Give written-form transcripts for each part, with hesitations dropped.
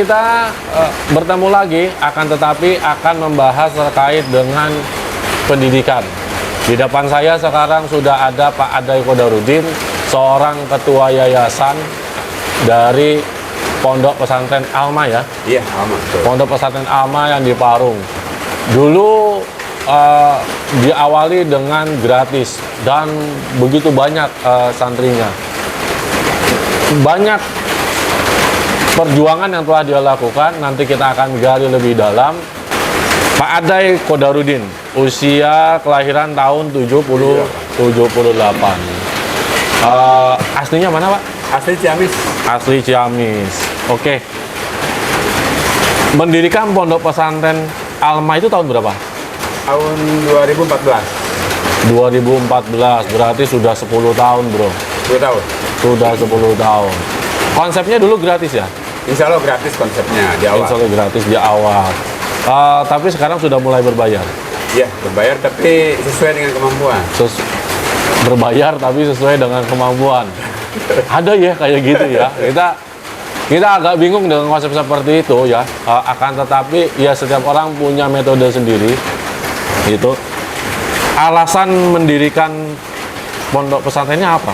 kita bertemu lagi, akan membahas terkait dengan pendidikan. Di depan saya sekarang sudah ada Pak Adai Kodarudin, seorang ketua yayasan dari Pondok Pesantren Alma ya. Iya, Alma. Betul. Pondok Pesantren Alma yang di Parung. Dulu diawali dengan gratis dan begitu banyak santrinya. Banyak perjuangan yang telah dia lakukan, nanti kita akan gali lebih dalam. Pak Adai Kodarudin, usia kelahiran tahun 78. Aslinya mana, Pak? Asli Ciamis. Asli Ciamis. Oke. Mendirikan Pondok Pesantren Alma itu tahun berapa? Tahun 2014. 2014, berarti sudah 10 tahun, Bro. 10 tahun. Sudah 10 tahun. Konsepnya dulu gratis ya? Insya Allah gratis konsepnya di awal. Insya Allah gratis di awal. Tapi sekarang sudah mulai berbayar. Iya, berbayar tapi sesuai dengan kemampuan. Berbayar tapi sesuai dengan kemampuan. Ada ya kayak gitu ya. Kita agak bingung dengan konsep seperti itu ya. Akan tetapi ya setiap orang punya metode sendiri. Itu alasan mendirikan pondok pesantrennya apa?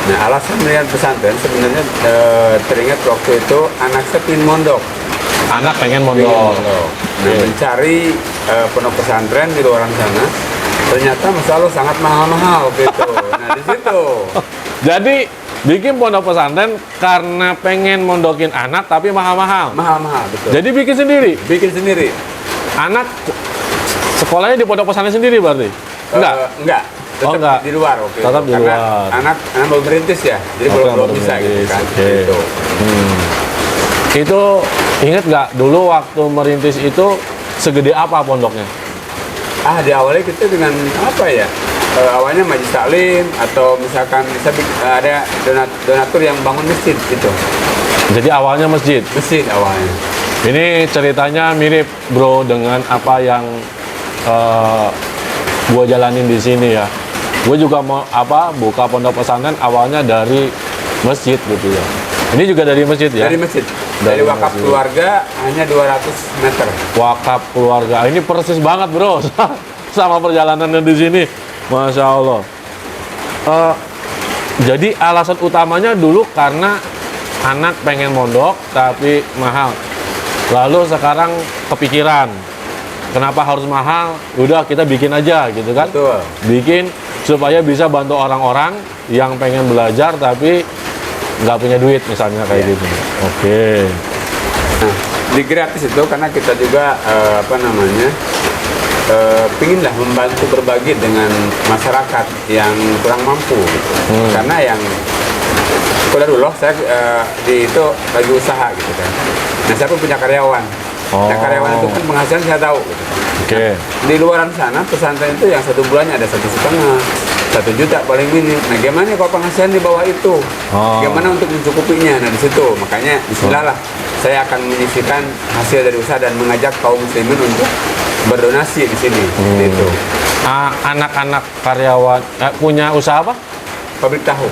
Nah, alasan mendirikan pesantren sebenarnya teringat waktu itu anak saya ingin mondok. Anak pengen mondok. Nah, mencari pondok pesantren di luar sana, ternyata Masya Allah sangat mahal-mahal gitu. Nah, di situ. Jadi bikin pondok pesantren karena pengen mondokin anak tapi mahal-mahal. Mahal-mahal, betul. Jadi bikin sendiri. Bikin sendiri. Anak sekolahnya di pondok pesantren sendiri berarti? Enggak? Enggak. Tetap enggak. di luar waktu Tetap itu. di Karena luar. anak baru merintis ya, jadi belum bisa gitu kan. Gitu. Itu inget nggak dulu waktu merintis itu segede apa pondoknya? Diawali kita dengan apa ya? Awalnya majelis taklim atau misalkan bisa ada donatur yang bangun masjid gitu. Jadi awalnya masjid. Masjid awalnya. Ini ceritanya mirip bro dengan apa yang gue jalanin di sini ya. Gue juga mau buka pondok pesantren awalnya dari masjid gitu ya. Ini juga dari masjid ya? Dari masjid. Dari wakaf masjid. Keluarga hanya 200 meter. Wakaf keluarga. Ini persis banget bro sama perjalanannya di sini. Masya Allah. Jadi alasan utamanya dulu karena anak pengen mondok tapi mahal. Lalu sekarang kepikiran kenapa harus mahal? Udah kita bikin aja gitu kan? Betul. Bikin supaya bisa bantu orang-orang yang pengen belajar tapi nggak punya duit misalnya kayak gitu. Oke. Nah, di gratis itu karena kita juga pinginlah membantu berbagi dengan masyarakat yang kurang mampu. Gitu. Karena yang dulu saya di itu lagi usaha gitu kan. Nah saya pun punya karyawan. Nah karyawan itu kan penghasilan saya tahu. Gitu. Oke. Di luaran sana pesantren itu yang 1 bulannya ada 1,5 juta paling minim. Nah gimana kalau penghasilan di bawah itu? Gimana untuk mencukupinya? Nah di situ makanya bismillah lah saya akan menyisihkan hasil dari usaha dan mengajak kaum muslimin untuk berdonasi di sini. Gitu. Anak-anak karyawan punya usaha apa? Pabrik tahu.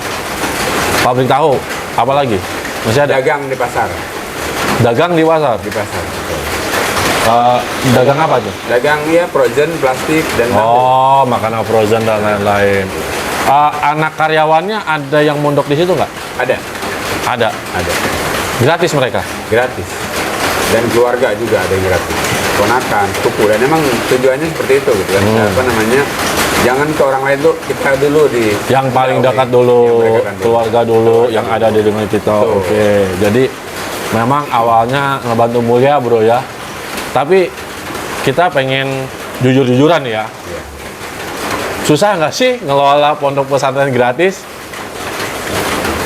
Pabrik tahu. Apa lagi? Masih ada? Dagang di pasar. Dagang di pasar? Di pasar. Dagang apa tuh? Dagang ya frozen, plastik dan makanan frozen dan lain-lain. Anak karyawannya ada yang mondok di situ nggak? Ada. Ada. Gratis mereka? Gratis. Dan keluarga juga ada yang gratis. Ponakan, sepupu, dan memang tujuannya seperti itu gitu kan. Jangan ke orang lain tuh, kita dulu di yang paling dekat dulu, keluarga dulu yang ada di dengan kita. Oke. Jadi memang awalnya ngebantu mulia bro ya. Tapi kita pengen jujur-jujuran ya. Susah nggak sih ngelola pondok pesantren gratis?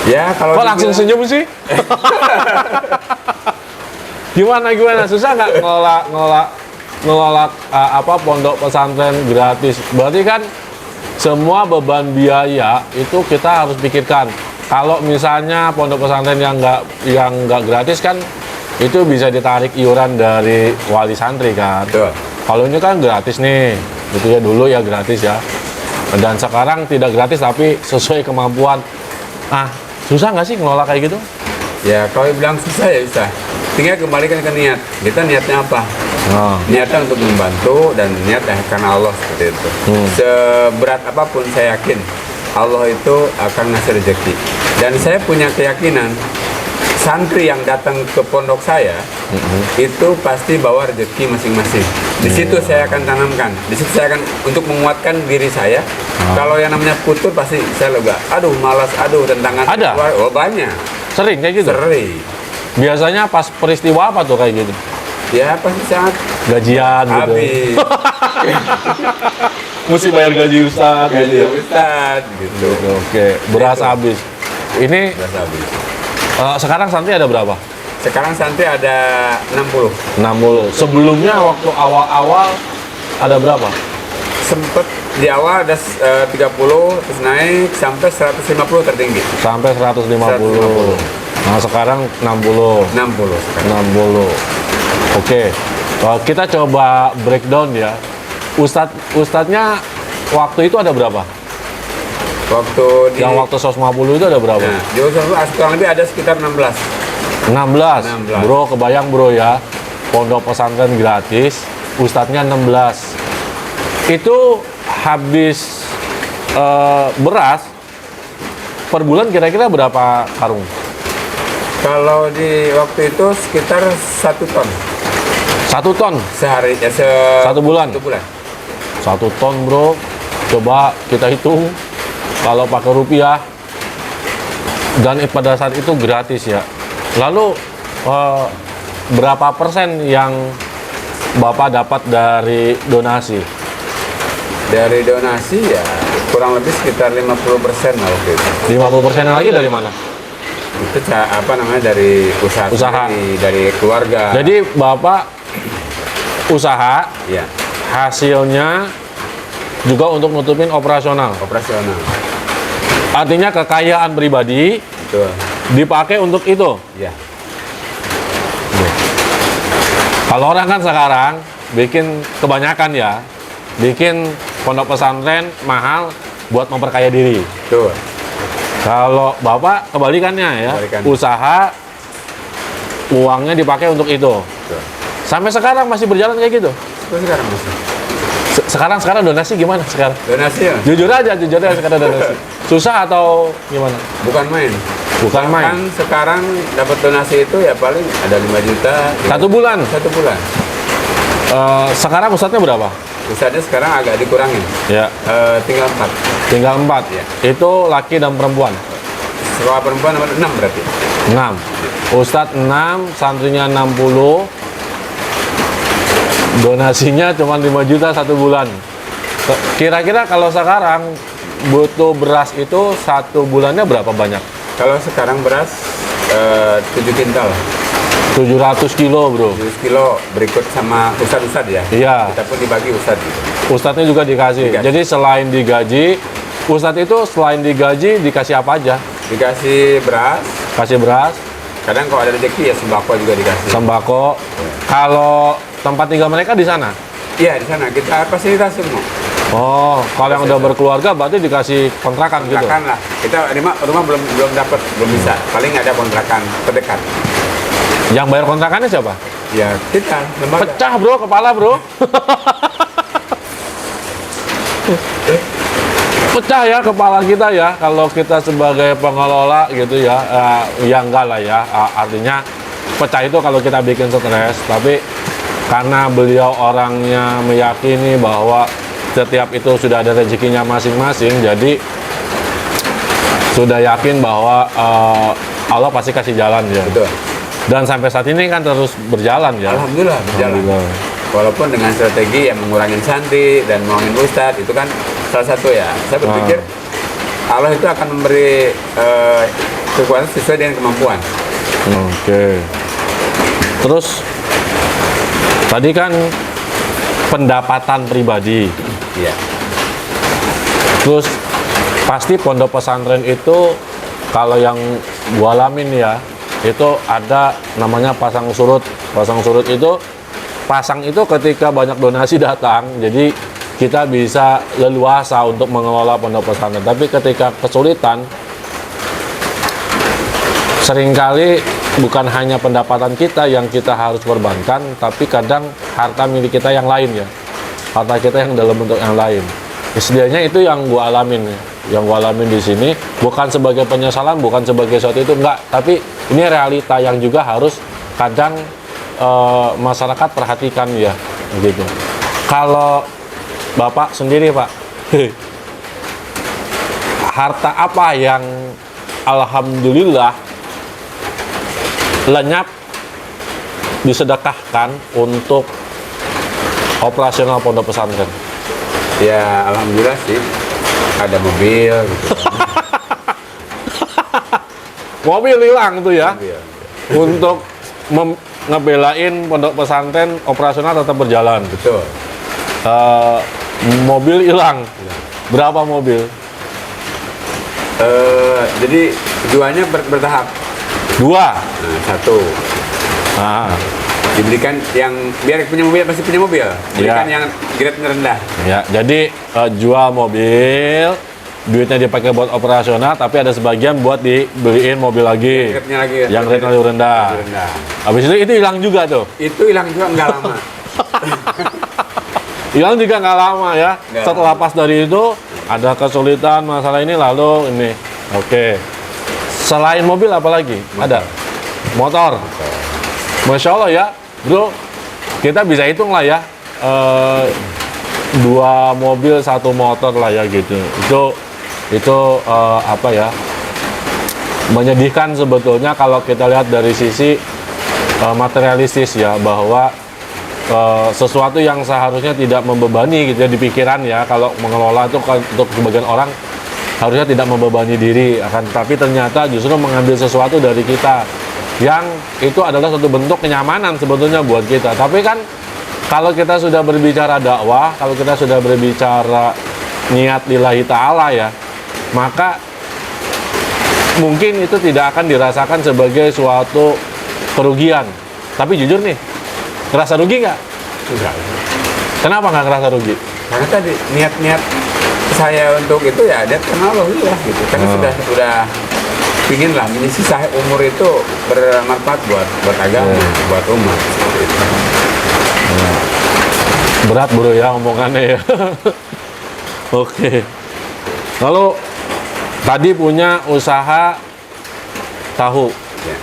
Ya kalau kok langsung senyum sih? Gimana? Susah nggak ngelola pondok pesantren gratis? Berarti kan semua beban biaya itu kita harus pikirkan. Kalau misalnya pondok pesantren yang nggak gratis kan itu bisa ditarik iuran dari wali santri kan. Kalau ini kan gratis nih, gitu ya, dulu ya gratis ya. Dan sekarang tidak gratis tapi sesuai kemampuan. Susah nggak sih ngelola kayak gitu? Ya kalau bilang susah ya susah. tinggal kembalikan ke niat. Kita niatnya apa? Nah, Niatnya untuk membantu dan niat karena Allah seperti itu. Seberat apapun saya yakin Allah itu akan ngasih rezeki. Dan saya punya keyakinan santri yang datang ke pondok saya itu pasti bawa rezeki masing-masing. Di situ saya akan tanamkan. Di situ saya akan untuk menguatkan diri saya. Kalau yang namanya putus pasti saya lega. Aduh malas, aduh tentangan. Ada? Oh banyak. sering kayak gitu? Sering. Biasanya pas peristiwa apa tuh kayak gitu? Ya pasti saat Gajian gitu. habis. Mesti bayar gaji ustaz gitu Gaji ya. Ustaz gitu. Oke, beras Gitu. habis. Ini Beras habis. sekarang santri ada berapa? Sekarang santri ada 60. 60. Sebelumnya waktu awal-awal ada berapa? Sempet di awal ada 30 terus naik sampai 150 tertinggi. Sampai 150. 150. Nah, sekarang 60. 60 sekarang. 60. Oke. Kita coba breakdown ya. Ustadznya waktu itu ada berapa? Waktu di Yang waktu 150 itu ada berapa? Nah, di usaha kurang lebih ada sekitar 16. 16. 16. Bro, kebayang bro ya. Pondok pesantren gratis, ustadznya 16. Itu habis beras per bulan kira-kira berapa karung? Kalau di waktu itu sekitar 1 ton 1 ton. sehari ya Satu bulan? 1 bulan. 1 ton bro. Coba kita hitung kalau pakai rupiah. Dan pada saat itu gratis ya. Lalu berapa persen yang Bapak dapat dari donasi? Dari donasi ya kurang lebih sekitar 50% lah waktu itu. 50% lagi dari mana? Itu apa namanya dari usaha, Usaha. sendiri, dari keluarga. Jadi Bapak usaha, ya hasilnya juga untuk nutupin operasional. operasional. Artinya kekayaan pribadi Betul. dipakai untuk itu. Ya. Kalau orang kan sekarang bikin kebanyakan ya, bikin pondok pesantren mahal buat memperkaya diri. Betul. Kalau Bapak kebalikannya ya, Kebalikannya. usaha uangnya dipakai untuk itu. Betul. Sampai sekarang masih berjalan kayak gitu. Terus sekarang masih Sekarang donasi gimana sekarang? donasi ya? Jujur aja sekarang donasi. Susah atau gimana? Bukan main. Bukan main. Kan sekarang dapat donasi itu ya paling ada 5 juta. Satu bulan. 1 bulan. Sekarang ustadznya berapa? Ustadznya sekarang agak dikurangin. Ya, Tinggal 4. tinggal 4. Ya. Itu laki dan perempuan. Sekolah perempuan nomor 6 berarti. 6. Ustadz 6, santrinya 60. Donasinya cuma 5 juta 1 bulan. Kira-kira kalau sekarang butuh beras itu 1 bulannya berapa banyak? Kalau sekarang beras 7 kintal. 700 kilo bro. 7 kilo berikut sama ustad-ustad ya. Iya. Kita pun dibagi ustad gitu. Ustadznya juga dikasih. Dikasih. Jadi selain digaji, ustadz itu selain digaji dikasih apa aja? Dikasih beras. Kasih beras, Kadang kalau ada rezeki ya sembako juga dikasih. sembako. Kalau tempat tinggal mereka di sana? Iya di sana kita fasilitas semua. Oh, kalau yang udah berkeluarga berarti dikasih kontrakan gitu? Kontrakan lah. Kita rumah belum dapat, belum bisa. Paling ada kontrakan terdekat. Yang bayar kontrakannya siapa? Ya kita lembaga. Pecah bro, kepala bro. Pecah ya kepala kita ya, kalau kita sebagai pengelola gitu ya, ya enggak lah ya. Artinya pecah itu kalau kita bikin stres, tapi karena beliau orangnya meyakini bahwa setiap itu sudah ada rezekinya masing-masing, jadi sudah yakin bahwa Allah pasti kasih jalan ya. Betul. Dan sampai saat ini kan terus berjalan ya. Alhamdulillah berjalan. Alhamdulillah. Walaupun dengan strategi yang mengurangi santri dan ngurangin ustadz itu kan salah satu ya. Saya berpikir Allah itu akan memberi kekuatan sesuai dengan kemampuan. Oke. Terus tadi kan pendapatan pribadi. Iya. Terus pasti pondok pesantren itu kalau yang gua alamin ya, itu ada namanya pasang surut. Pasang surut itu ketika banyak donasi datang, jadi kita bisa leluasa untuk mengelola pondok pesantren. Tapi ketika kesulitan, seringkali bukan hanya pendapatan kita yang kita harus korbankan, tapi kadang harta milik kita yang lain ya. Harta kita yang dalam bentuk yang lain. Istilahnya itu yang gua alamin ya. Yang gua alamin di sini bukan sebagai penyesalan, bukan sebagai sesuatu itu enggak, tapi ini realita yang juga harus kadang masyarakat perhatikan ya, gitu. Kalau Bapak sendiri, Pak, harta apa yang alhamdulillah lenyap disedekahkan untuk operasional pondok pesantren? Ya alhamdulillah sih ada mobil gitu. Mobil hilang tuh ya. Mobil. Untuk ngebelain pondok pesantren operasional tetap berjalan. Betul. Mobil hilang. Berapa mobil? Jadi keduanya bertahap. 2. Nah, 1 Nah, diberikan yang biar punya mobil pasti punya mobil. Berikan yang grade rendah. ya, jadi jual mobil, duitnya dipakai buat operasional, tapi ada sebagian buat dibeliin mobil lagi. Grade-nya lagi. Yang grade lebih rendah. Lebih rendah. Habis itu hilang juga tuh. Itu hilang juga nggak lama. Hilang juga nggak lama ya. Nggak Setelah pas dari itu ada kesulitan masalah ini lalu ini. Oke. Selain mobil apa lagi? Ada. Motor. Masya Allah ya, bro. Kita bisa hitung lah ya. 2 mobil 1 motor lah ya gitu. Itu apa ya? Menyedihkan sebetulnya kalau kita lihat dari sisi materialistis ya, bahwa sesuatu yang seharusnya tidak membebani gitu ya di pikiran ya, kalau mengelola itu untuk sebagian orang harusnya tidak membebani diri, akan tapi ternyata justru mengambil sesuatu dari kita yang itu adalah satu bentuk kenyamanan sebetulnya buat kita. Tapi kan kalau kita sudah berbicara dakwah, kalau kita sudah berbicara niat lillahi ta'ala ya, maka mungkin itu tidak akan dirasakan sebagai suatu kerugian. Tapi jujur nih, ngerasa rugi nggak? Enggak. Kenapa nggak ngerasa rugi? Karena tadi niat-niat saya untuk itu ya ada karena Allah gitu. Karena sudah pingin lah menyisa umur itu bermanfaat buat agama, buat umat. Gitu. Berat bro ya omongannya ya. Oke. Lalu tadi punya usaha tahu. Ya.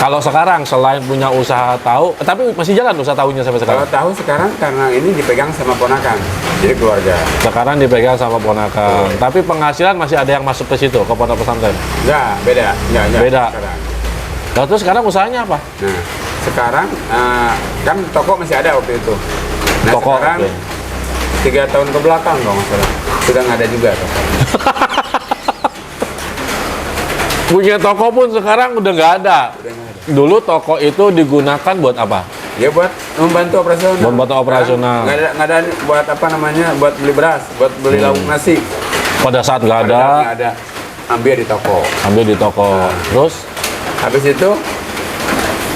Kalau sekarang selain punya usaha tahu, tapi masih jalan usaha tahunya sampai sekarang? Kalau tahu sekarang karena ini dipegang sama ponakan, jadi keluarga. Sekarang dipegang sama ponakan. Tapi penghasilan masih ada yang masuk ke situ, ke pondok pesantren? Enggak, beda. Enggak. Beda. Sekarang. Lalu terus sekarang usahanya apa? Nah, sekarang kan toko masih ada waktu itu. Nah, Toko, sekarang oke. 3 tahun ke belakang kalau nggak salah sudah nggak ada juga toko. Punya toko pun sekarang udah nggak ada. Udah nggak ada. Dulu toko itu digunakan buat apa? Ya buat membantu operasional. Membantu operasional. Nggak ada buat apa namanya, buat beli beras, buat beli lauk nasi. Pada saat nggak ada, Nggak ada. Ambil di toko. ambil di toko. Terus Habis itu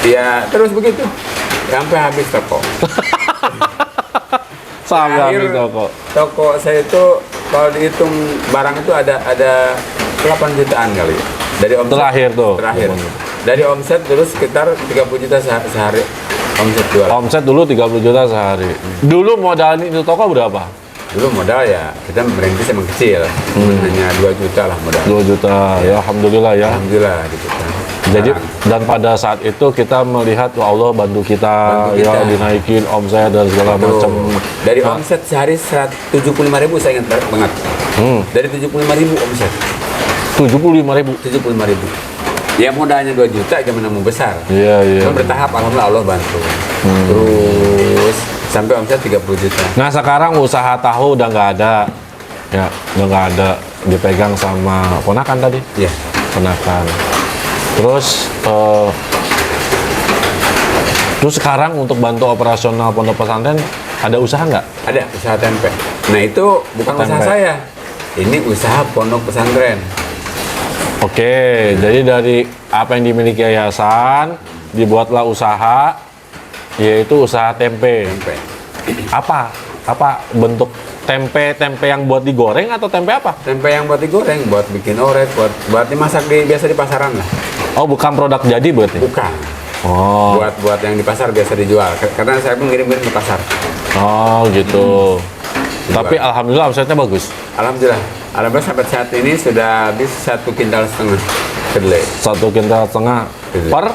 ya terus begitu sampai habis toko. sampai Terakhir, ambil toko. Toko saya itu kalau dihitung barang itu ada 8 jutaan kali ya. Dari omset Terakhir tuh. Terakhir. Dari omset dulu sekitar 30 juta sehari omset jual. Omset dulu 30 juta sehari. Dulu modalnya itu toko berapa? Dulu modal ya kita merintis emang kecil. Hanya 2 juta lah modal. 2 juta. Ya alhamdulillah ya. Alhamdulillah gitu kan. Jadi dan pada saat itu kita melihat wah Allah bantu kita, Bantu ya kita. dinaikin omset dan segala Tuh. macam. Dari omset sehari 75.000 saya ingat banget. Dari 75.000 omset. 75.000. 75.000. Ya modalnya 2 juta gimana mau besar. Iya, iya. Cuma bertahap alhamdulillah Allah bantu. Terus sampai omset 30 juta. Nah sekarang usaha tahu udah nggak ada, ya udah nggak ada, dipegang sama ponakan tadi, Iya. ponakan. Terus sekarang untuk bantu operasional pondok pesantren ada usaha nggak? Ada usaha tempe. Nah itu bukan usaha Tempe. saya. Ini usaha pondok pesantren. Oke, jadi dari apa yang dimiliki yayasan dibuatlah usaha, yaitu usaha tempe. Tempe. Apa bentuk tempe yang buat digoreng atau tempe apa? Tempe yang buat digoreng, buat bikin orek, buat dimasak biasa di pasaran lah. Oh, bukan produk jadi berarti? Bukan. Oh. Buat yang di pasar biasa dijual. Karena saya pun ngirim ke pasar. Oh, gitu. Tapi alhamdulillah omsetnya bagus. Alhamdulillah. Alhamdulillah sampai saat ini sudah habis 1,5 kintal kedelai. 1,5 kintal per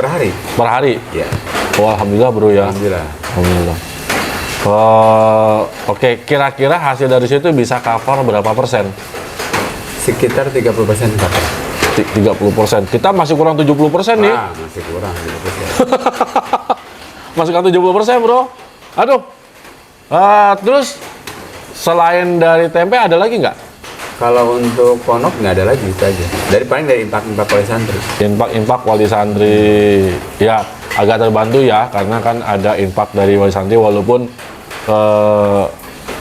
hari. Per hari? Iya. Oh, alhamdulillah bro ya. Alhamdulillah. Alhamdulillah. Oke, kira-kira hasil dari situ bisa cover berapa persen? Sekitar 30% cover. 30%. Kita masih kurang 70% nih. Masih kurang 70%. Masih kurang 70% bro. Aduh. Terus selain dari tempe ada lagi nggak? Kalau untuk ponok nggak ada lagi, itu aja. Paling dari impak wali santri. Impak wali santri. Ya, agak terbantu ya karena kan ada impak dari wali santri walaupun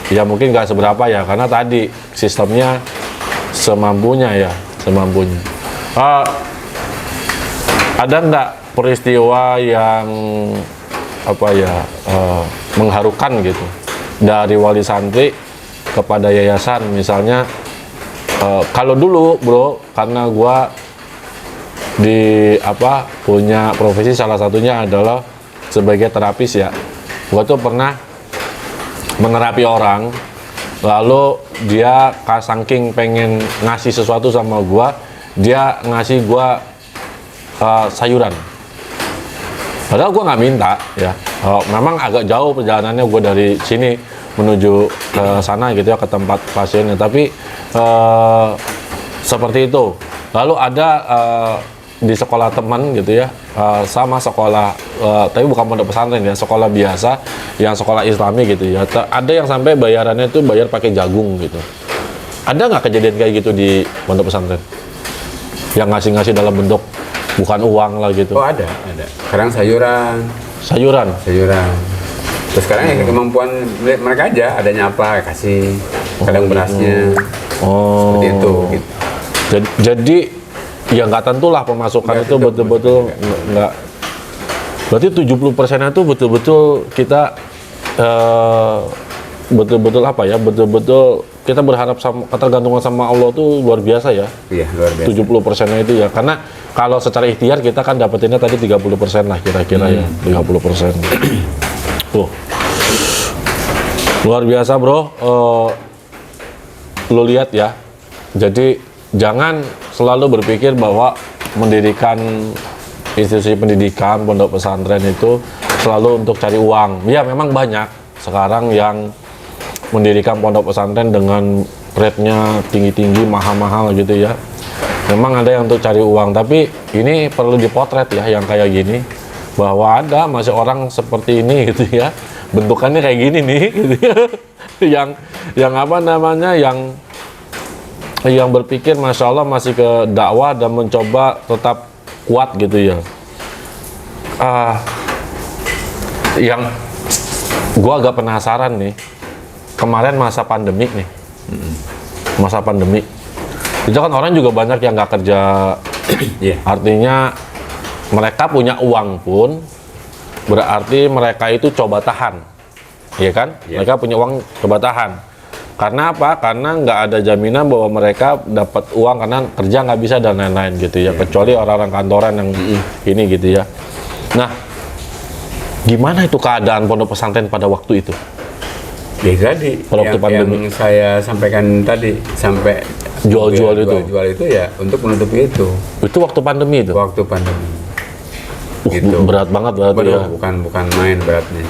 ya mungkin nggak seberapa ya karena tadi sistemnya semampunya ya, semampunya. Ada nggak peristiwa yang apa ya mengharukan gitu dari wali santri kepada yayasan misalnya? Kalau dulu bro, karena gua punya profesi salah satunya adalah sebagai terapis ya, gua tuh pernah menerapi orang, lalu dia saking pengen ngasih sesuatu sama gua, dia ngasih gua sayuran. Padahal gue nggak minta ya, memang agak jauh perjalanannya gue dari sini menuju ke sana gitu ya, ke tempat pasiennya, tapi seperti itu. Lalu ada di sekolah teman gitu ya, sama sekolah, tapi bukan pondok pesantren ya, sekolah biasa, yang sekolah islami gitu ya, ada yang sampai bayarannya itu bayar pakai jagung gitu. Ada nggak kejadian kayak gitu di pondok pesantren? Yang ngasih-ngasih dalam bentuk bukan uang lah gitu. Oh ada. Sekarang sayuran. Terus sekarang ya kemampuan mereka aja, adanya apa kasih, kadang berasnya. Oh. Seperti itu. Gitu. Jadi ya nggak tentulah pemasukan itu betul-betul nggak. Berarti 70% itu betul-betul kita betul-betul apa ya? Betul-betul kita berharap sama ketergantungan sama Allah tuh luar biasa ya. Iya, luar biasa. 70%-nya itu ya. Karena kalau secara ikhtiar kita kan dapetinnya tadi 30% lah kira-kira ya. 30%. Tuh. Luar biasa, Bro. Lo lihat ya. Jadi jangan selalu berpikir bahwa mendirikan institusi pendidikan, pondok pesantren itu selalu untuk cari uang. Ya memang banyak sekarang yang mendirikan pondok pesantren dengan rate-nya tinggi-tinggi, mahal-mahal gitu ya. Memang ada yang untuk cari uang, tapi ini perlu dipotret ya yang kayak gini, bahwa ada masih orang seperti ini gitu ya, bentukannya kayak gini nih gitu ya. yang apa namanya, yang berpikir Masya Allah masih ke dakwah dan mencoba tetap kuat gitu ya. Yang gua agak penasaran nih, kemarin masa pandemik nih, masa pandemik itu kan orang juga banyak yang nggak kerja. Artinya mereka punya uang pun berarti mereka itu coba tahan, ya kan? Mereka punya uang coba tahan karena apa? Karena nggak ada jaminan bahwa mereka dapat uang karena kerja nggak bisa dan lain-lain gitu ya, kecuali orang-orang kantoran yang ini gitu ya. Nah, gimana itu keadaan pondok pesantren pada waktu itu? Ya tadi yang saya sampaikan tadi, sampai jual itu ya untuk menutupi itu. Itu waktu pandemi itu? Waktu pandemi. Gitu. Berat banget berarti ya? Bukan main beratnya.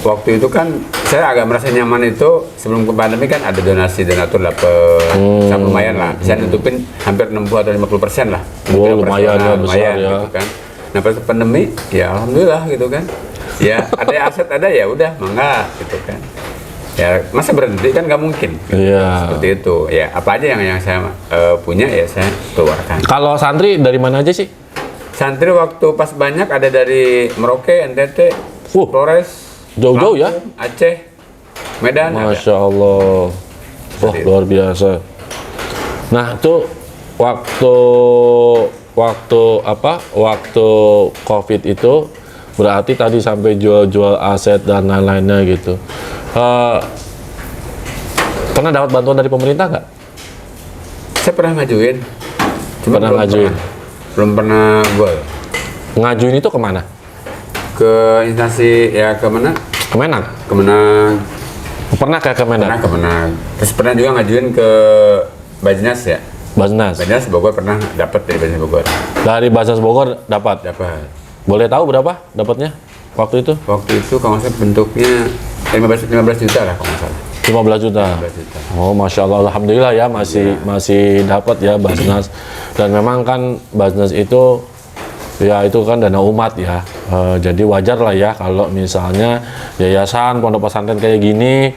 Waktu itu kan saya agak merasa nyaman itu, sebelum ke pandemi kan ada donasi donatur dapat lumayan lah, bisa nutupin hampir 60 atau 50% lah. Oh, lumayan ya, besar ya. Gitu kan. Nah pas pandemi ya alhamdulillah gitu kan. Ya ada aset ada ya udah mangga gitu kan. Ya masa berhenti kan nggak mungkin. Iya. Seperti itu. Ya apa aja yang saya punya ya saya keluarkan. Kalau santri dari mana aja sih? Santri waktu pas banyak ada dari Merauke, NTT, Flores, jauh-jauh ya? Aceh, Medan. Masya Allah. Wah, luar biasa. Nah itu waktu COVID itu berarti tadi sampai jual-jual aset dan lain-lainnya gitu. Pernah dapat bantuan dari pemerintah nggak? Saya pernah ngajuin. Pernah ngajuin. belum pernah gol. Ngajuin itu kemana? Ke instansi ya kemana? Kemenang? Kemenang. Pernah ke Kemenang? Pernah Kemenang. Terus pernah juga ngajuin ke Bajnas ya. Basnas? Bajnas Bogor pernah dapat dari Bajnas Bogor. Dari Basnas Bogor dapat? Dapat. Boleh tahu berapa dapatnya waktu itu? Waktu itu kalau nggak salah bentuknya 15 juta lah kalau nggak salah. 15 juta. 15 juta. Oh, masya Allah, alhamdulillah ya masih dapat ya Basnas. Dan memang kan Basnas itu ya itu kan dana umat ya. Jadi wajar lah ya kalau misalnya yayasan pondok pesantren kayak gini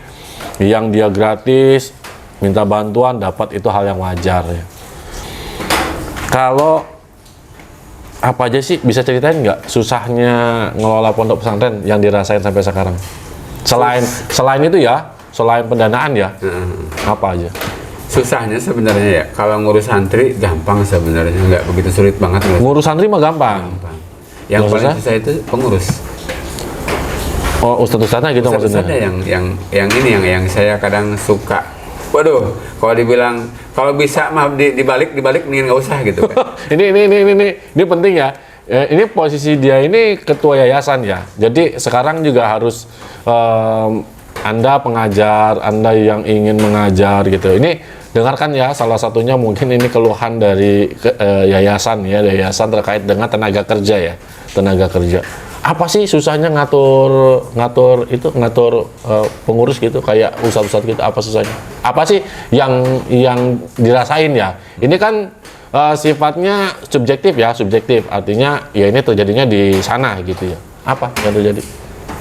yang dia gratis minta bantuan dapat, itu hal yang wajar ya. Kalau apa aja sih, bisa ceritain nggak susahnya ngelola pondok pesantren yang dirasain sampai sekarang? Selain itu ya, selain pendanaan ya, apa aja? Susahnya sebenarnya ya, kalau ngurus santri gampang sebenarnya, nggak begitu sulit banget. Ngurus santri mah gampang. Yang Nggak paling susah? susah itu pengurus. Oh, ustadz-ustadznya gitu maksudnya? Ustadz-ustadznya yang saya kadang suka. Waduh, kalau dibilang kalau bisa mah dibalik mendingan nggak usah gitu kan. ini penting ya. Ini posisi dia ini ketua yayasan ya. Jadi sekarang juga harus Anda pengajar, Anda yang ingin mengajar gitu. Ini dengarkan ya, salah satunya mungkin ini keluhan dari yayasan ya, yayasan terkait dengan tenaga kerja ya, tenaga kerja. Apa sih susahnya ngatur pengurus gitu, kayak ustadz-ustadz gitu, apa susahnya? Apa sih yang dirasain ya? Ini kan sifatnya subjektif ya, subjektif. Artinya ya ini terjadinya di sana gitu ya. Apa yang terjadi?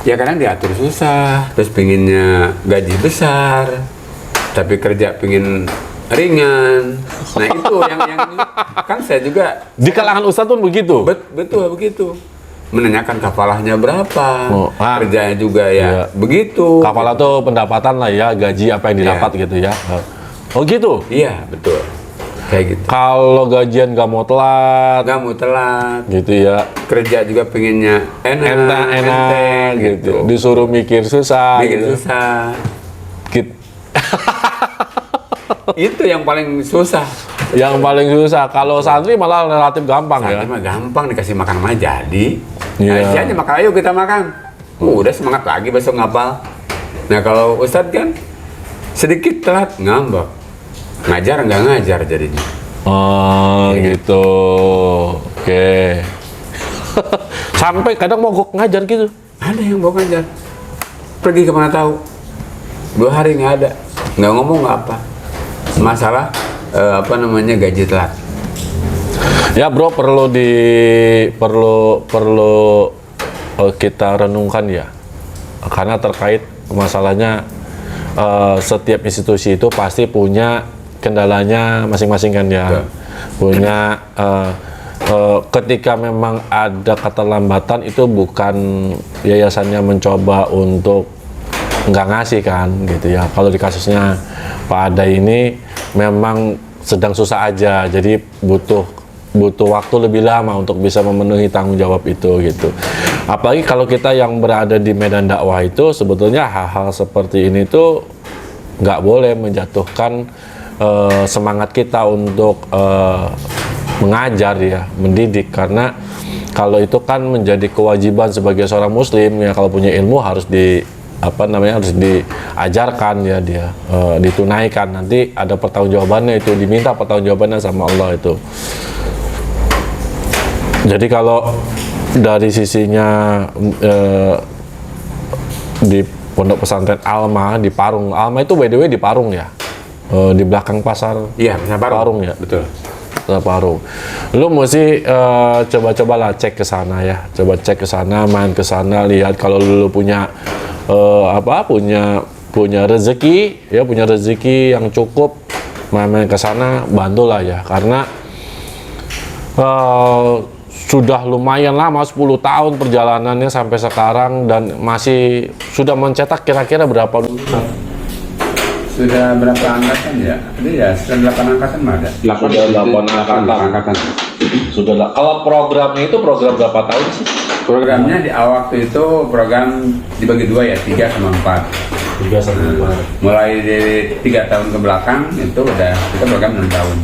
Ya kadang diatur susah, terus pinginnya gaji besar, tapi kerja pingin ringan. Nah itu yang kan saya juga Di kalangan ustadz pun begitu. betul begitu. Menanyakan kafalahnya berapa, Oh, kerjanya juga iya. ya begitu. Kafalah tuh pendapatan lah ya, gaji apa yang didapat gitu ya. Oh gitu. Iya betul, kayak gitu. Kalau gajian gak mau telat, Nggak mau telat, gitu ya. kerja juga pengennya enak, Enak gitu. Disuruh mikir susah. bikin gitu. susah. Gitu. Itu yang paling susah. Yang paling susah. Kalau santri malah relatif gampang ya. Santri mah gampang, dikasih makan mah jadi. Iya. Nah, aja makan, ayo kita makan. Udah semangat lagi besok ngapal. Nah kalau ustadz kan sedikit telat ngambek, ngajar nggak ngajar jadinya. Oh gitu. Oke. Sampai kadang mau ngajar gitu. Ada yang mau ngajar, pergi kemana tahu. 2 hari nggak ada, nggak ngomong nggak apa. Masalah gaji telat. Ya bro, perlu kita renungkan ya, karena terkait masalahnya setiap institusi itu pasti punya kendalanya masing-masing kan ya. Betul. Punya ketika memang ada keterlambatan itu bukan yayasannya mencoba untuk nggak ngasih kan gitu ya. Kalau di kasusnya Pak Ada ini memang sedang susah aja, jadi butuh waktu lebih lama untuk bisa memenuhi tanggung jawab itu gitu. Apalagi kalau kita yang berada di medan dakwah itu sebetulnya hal-hal seperti ini tuh nggak boleh menjatuhkan semangat kita untuk mengajar ya, mendidik, karena kalau itu kan menjadi kewajiban sebagai seorang muslim ya, kalau punya ilmu harus harus diajarkan ya, dia ditunaikan, nanti ada pertanggungjawabannya, itu diminta pertanggungjawabannya sama Allah itu. Jadi kalau dari sisinya di Pondok Pesantren Alma di Parung, Alma itu by the way di Parung ya, di belakang pasar. Iya, pasar Parung ya, betul. Pasar Parung. Lu mesti coba-coba lah cek ke sana ya, coba cek ke sana, main ke sana, lihat kalau lu punya punya rezeki ya, punya rezeki yang cukup, main ke sana, bantulah ya, karena sudah lumayan lama, 10 tahun perjalanannya sampai sekarang, dan masih sudah mencetak kira-kira berapa lulusan? Sudah berapa angkatan ya? Iya, sudah 8 angkatan mah ada. Sudah 8 angkatan. Sudah. Kalau programnya itu program berapa tahun sih? Programnya di awal waktu itu program dibagi 2 ya, 3 sama 4. 3 sama 4. Mulai dari 3 tahun ke belakang itu udah kita program 6 tahun.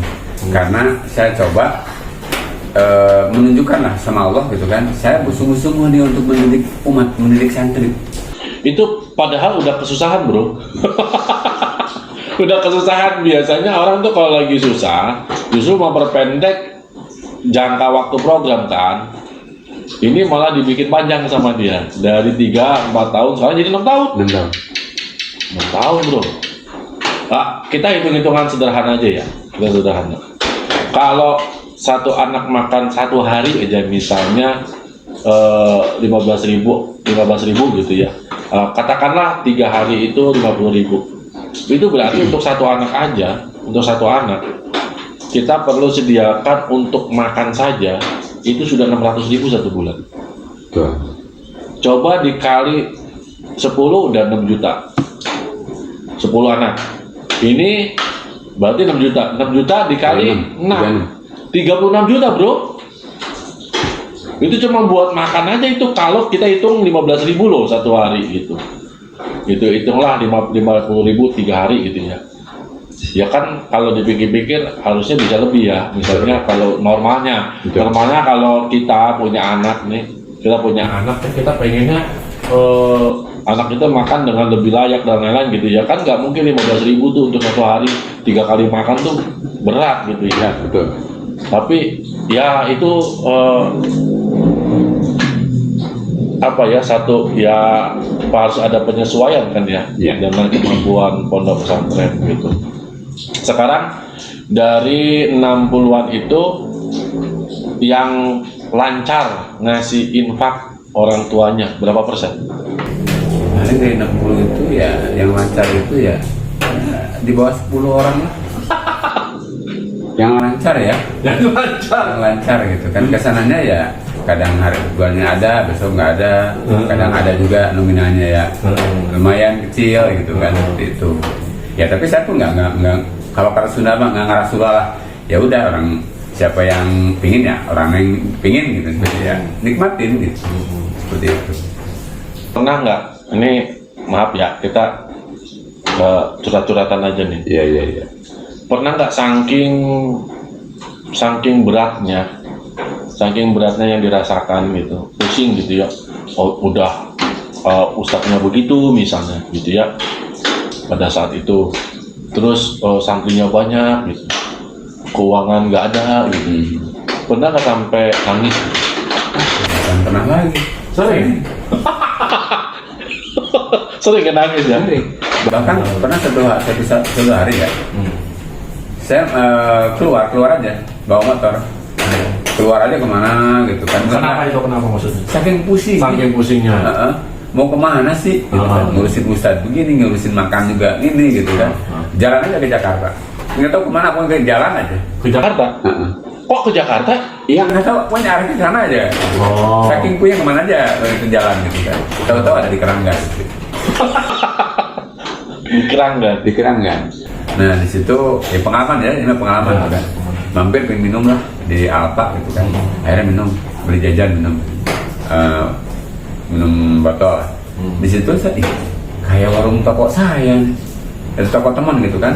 Karena saya coba menunjukkanlah sama Allah gitu kan, saya bersungguh-sungguh nih untuk mendidik umat, mendidik santri. Itu padahal udah kesusahan, bro. Udah kesusahan. Biasanya orang tuh kalau lagi susah justru memperpendek jangka waktu program kan. Ini malah dibikin panjang sama dia. Dari 3-4 tahun sekarang jadi 6 tahun. 6 tahun, bro. Nah, kita hitung-hitungan sederhana aja ya. Kita sederhana. Kalau satu anak makan satu hari aja misalnya 15.000 gitu ya. Katakanlah 3 hari itu 50.000. Itu berarti untuk satu anak aja, untuk satu anak kita perlu sediakan untuk makan saja itu sudah 600.000 satu bulan. Tuh. Coba dikali 10 udah 6 juta. 10 anak. Ini berarti 6 juta. 6 juta dikali 6. 36 juta, bro. Itu cuma buat makan aja itu kalau kita hitung 15.000 loh satu hari gitu. Gitu hitunglah 50.000 3 hari gitu ya. Ya kan kalau dipikir-pikir harusnya bisa lebih ya. Misalnya kalau normalnya kalau kita punya anak nih, kita punya anak kan kita pengennya anak kita makan dengan lebih layak dan lain-lain gitu ya kan, nggak mungkin 15.000 tuh untuk satu hari 3 kali makan tuh berat gitu ya. Betul. Tapi ya itu apa ya, satu ya harus ada penyesuaian kan ya, dengan kemampuan pondok pesantren gitu. Sekarang dari 60-an itu yang lancar ngasih infak orang tuanya berapa persen? Paling dari 60 itu ya yang lancar itu ya di bawah 10 orang lah. Yang lancar ya, yang lancar gitu kan. Kesananya ya kadang hari bulannya ada, besok nggak ada, kadang ada juga nominalnya ya lumayan kecil gitu kan, seperti itu. Ya tapi saya pun nggak kalau kata Sunda mah nggak ngerasulah lah. Ya udah, orang siapa yang pingin ya orang yang pingin gitu, seperti ya nikmatin gitu, seperti itu. Pernah nggak? Ini maaf ya kita curhat-curhatan aja nih. Iya. Pernah nggak saking beratnya yang dirasakan gitu, pusing gitu ya, udah ustadznya begitu misalnya gitu ya pada saat itu, terus santrinya banyak gitu, keuangan nggak ada gitu, pernah nggak sampai nangis? Bukan pernah lagi. Sering kan nangis ya? Bahkan pernah satu hari ya, saya keluar aja bawa motor, keluar aja kemana gitu kan. Kenapa maksudnya? Saking pusingnya. Mau kemana sih gitu kan. Ngurusin ustadz begini, ngurusin makan juga ini gitu kan. Jalan aja ke Jakarta, nggak tahu kemana, pokoknya jalan aja Ke Jakarta? Kok ke Jakarta? Iya, nggak tahu, pokoknya arahnya ke sana aja. Saking punya kemana aja ke jalan gitu kan. Tahu-tahu ada di Keranggan gitu. Di Keranggan. Nah di situ ya pengalaman ya, ini pengalaman kan. Mampir pengen minum lah di Alfa gitu kan. Akhirnya minum, beli jajan minum botol. Di situ saya kayak warung toko saya, ada toko teman gitu kan.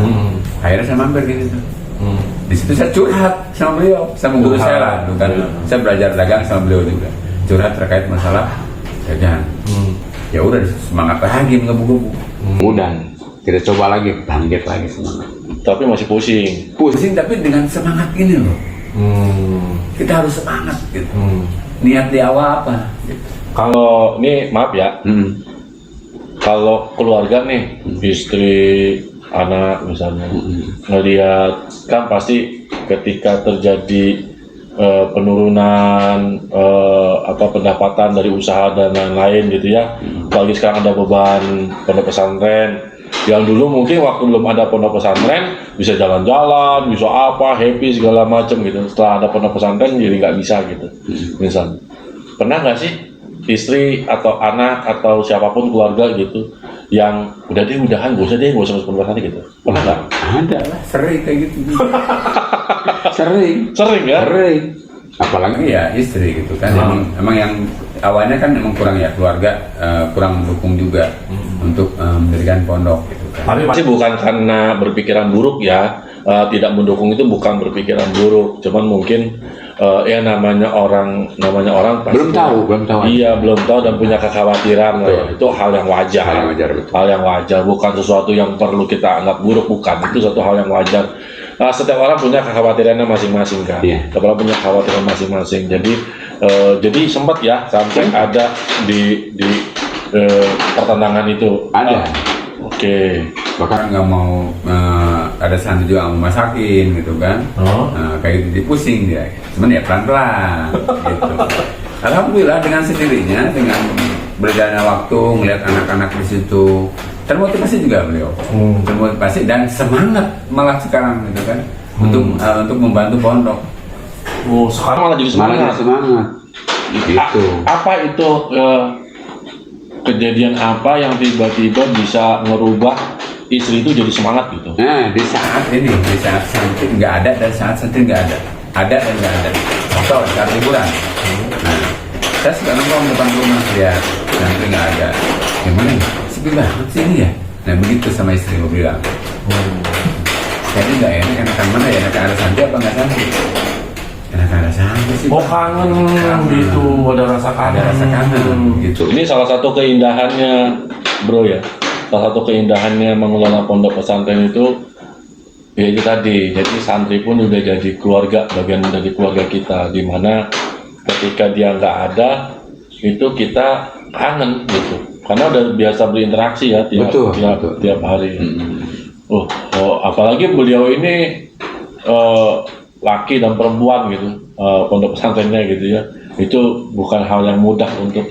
Akhirnya saya mampir gitu. Di situ saya curhat sama beliau, sama guru saya lah, gitu kan. Saya belajar dagang sama beliau juga. Curhat terkait masalah jajan. Ya udah semangat lagi ngebu-gebu. Udah kita coba lagi, bangkit lagi semangat. Tapi masih pusing Tapi dengan semangat ini loh. Kita harus semangat gitu. Niat di awal apa gitu. Kalau ini maaf ya, kalau keluarga nih, istri, anak misalnya, ngelihat kan pasti ketika terjadi penurunan pendapatan dari usaha dan lain-lain gitu ya. Apalagi sekarang ada beban pondok pesantren. Yang dulu mungkin waktu belum ada pondok pesantren bisa jalan-jalan, bisa apa, happy segala macam gitu. Setelah ada pondok pesantren jadi nggak bisa gitu. Misalnya, pernah nggak sih istri atau anak atau siapapun keluarga gitu yang udahan, gak usah masuk pondok pesantren gitu? Pernah nggak? Ada lah, sering kayak gitu. Sering ya? Sering. Apalagi ya istri gitu kan. Emang yang awalnya kan emang kurang ya, keluarga kurang mendukung juga untuk mendirikan pondok gitu kan. Tapi pasti bukan karena berpikiran buruk ya, tidak mendukung itu bukan berpikiran buruk, cuman mungkin ya namanya orang pasti, Belum tahu. iya belum tahu dan punya kekhawatiran lah ya. Itu hal yang wajar, Betul. hal yang wajar, bukan sesuatu yang perlu kita anggap buruk, bukan, itu suatu hal yang wajar. Setiap orang punya kekhawatirannya masing-masing kan, setiap orang punya kekhawatiran masing-masing. Jadi sempat ya sampai ada di pertentangan itu Ada. Oke. Bahkan nggak mau ada santri juga nggak mau masakin gitu kan. Kayak gitu pusing dia. Cuman ya pelan-pelan gitu. Alhamdulillah dengan sendirinya, dengan berjalannya waktu ngelihat anak-anak di situ termotivasi juga beliau. Termotivasi dan semangat malah sekarang gitu kan untuk membantu pondok. Oh, sekarang malah jadi semangat. Gitu. Apa itu kejadian apa yang tiba-tiba bisa ngerubah istri itu jadi semangat gitu? Nah, di saat santri nggak ada dan saat santri nggak ada dan nggak ada. Atau saat liburan. Nah, saya suka nongkrong depan rumah lihat santri nggak ada. Gimana ya? Sepi banget sih ini ya. Nah, begitu sama istri gue bilang. Jadi nggak enakan mana ya? Enakan ada santri apa nggak santri? Enakan ada santri sih. Oh, kangen gitu, ada rasa kangen. Gitu. Ini salah satu keindahannya, bro ya. Salah satu keindahannya mengelola pondok pesantren itu ya itu tadi. Jadi santri pun udah jadi keluarga, bagian dari keluarga kita. Dimana ketika dia nggak ada, itu kita kangen gitu. Karena udah biasa berinteraksi ya tiap hari. Oh, apalagi beliau ini laki dan perempuan gitu, pondok pesantrennya gitu ya. Itu bukan hal yang mudah untuk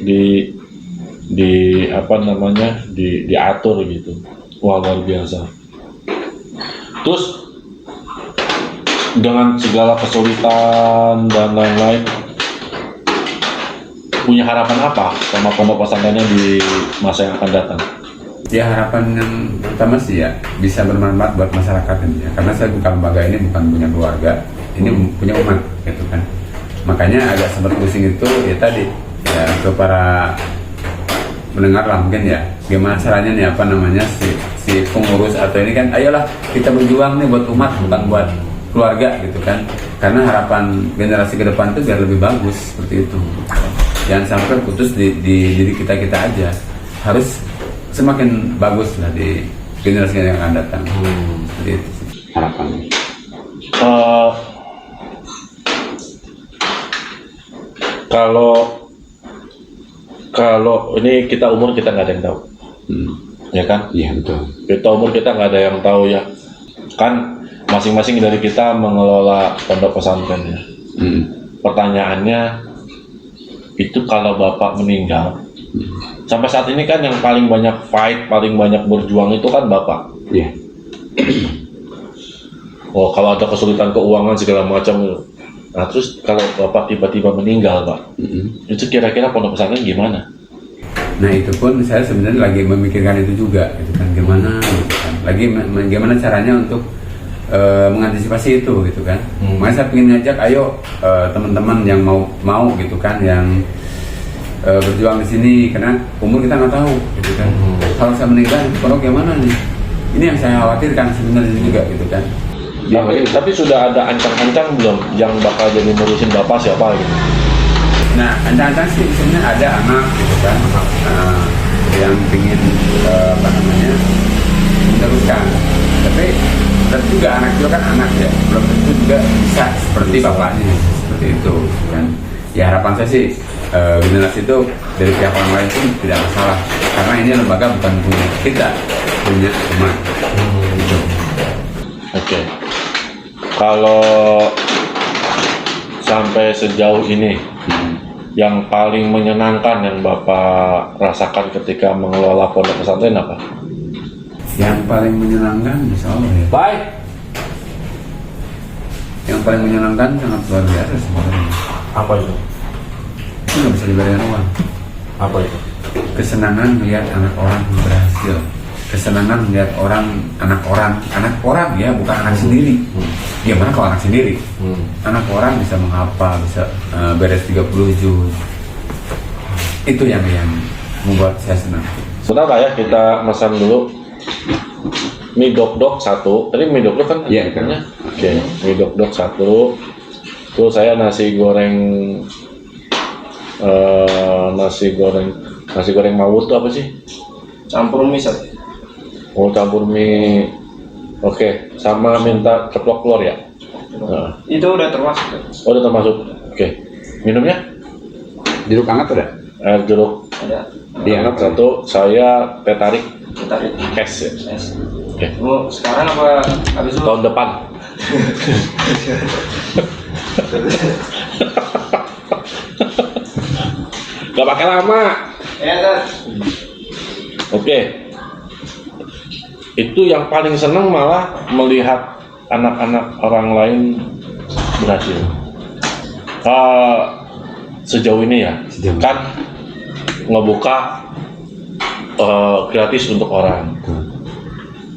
diatur gitu. Wah, luar biasa. Terus dengan segala kesulitan dan lain-lain, punya harapan apa sama pondok pesantrennya di masa yang akan datang? Ya, harapan yang pertama sih ya bisa bermanfaat buat masyarakat ini ya. Karena saya bukan lembaga ini, bukan punya keluarga, ini punya umat gitu kan. Makanya agak sempat pusing itu ya tadi ya ke para mendengar lah mungkin ya, gimana caranya nih si pengurus atau ini kan, ayolah kita berjuang nih buat umat, bukan buat keluarga gitu kan. Karena harapan generasi ke depan itu biar lebih bagus seperti itu. Jangan sampai putus di diri kita aja, harus semakin bagus lah di generasi yang akan datang. Seperti itu harapannya. Kalau ini kita umur kita nggak ada yang tahu, ya kan? Iya betul. Kita umur kita nggak ada yang tahu ya, kan masing-masing dari kita mengelola pondok pesantren ya. Pertanyaannya itu kalau bapak meninggal, sampai saat ini kan yang paling banyak fight, paling banyak berjuang itu kan bapak. Iya. Oh, kalau ada kesulitan keuangan segala macam. Nah, terus kalau bapak tiba-tiba meninggal, pak, itu kira-kira pondok pesantren gimana? Nah, itu pun saya sebenarnya lagi memikirkan itu juga, gitu kan, gimana, gitu kan, gimana caranya untuk mengantisipasi itu, gitu kan. Makanya saya ingin ngajak, ayo teman-teman yang mau, gitu kan, yang berjuang di sini, karena umur kita nggak tahu, gitu kan. Kalau saya meninggal, pondok gimana nih? Ini yang saya khawatirkan sebenarnya juga, gitu kan. Tapi sudah ada ancang-ancang belum yang bakal jadi ngurusin bapak siapa gitu? Nah, ancang-ancang sih sebenarnya ada anak gitu kan, yang ingin meneruskan. Tapi juga anak juga kan anak ya, belum tentu juga bisa seperti bapaknya, seperti itu kan. Ya harapan saya sih generasi itu dari pihak orang lain pun tidak masalah, karena ini lembaga bukan punya kita, punya umat. Gitu. Oke. Kalau sampai sejauh ini, yang paling menyenangkan yang Bapak rasakan ketika mengelola pondok pesantren apa? Yang paling menyenangkan, insya Allah ya. Baik. Yang paling menyenangkan sangat luar biasa sebenarnya. Apa itu? Itu nggak bisa dibayar uang. Apa itu? Kesenangan melihat anak orang berhasil. Kesenangan melihat anak orang ya, bukan anak sendiri. Gimana kalau anak sendiri? Anak orang bisa menghafal, bisa beres 30 juz. Itu yang membuat saya senang. Sudah Pak ya, kita pesan dulu. mie dok-dok 1. Tadi mie dok-dok kan? Iya, namanya? Oke, mie dok-dok 1. Terus saya nasi goreng nasi goreng mawut tuh apa sih? Campur mie satu. Oh, campur mie. Oke, sama minta ceplok telur ya? Nah. Itu udah termasuk. Oh, udah termasuk. Oke. Minumnya? Jeruk hangat ada? Air jeruk Ada. Iya. hangat 1. Saya teh tarik Tarik. es ya. Es. Oke. Mau sekarang apa habis itu? Tahun depan. Gak pakai lama. Ya, kan. Oke. Itu yang paling seneng malah melihat anak-anak orang lain berhasil. Sejauh ini ya, Sejauh ini. kan ngebuka gratis untuk orang.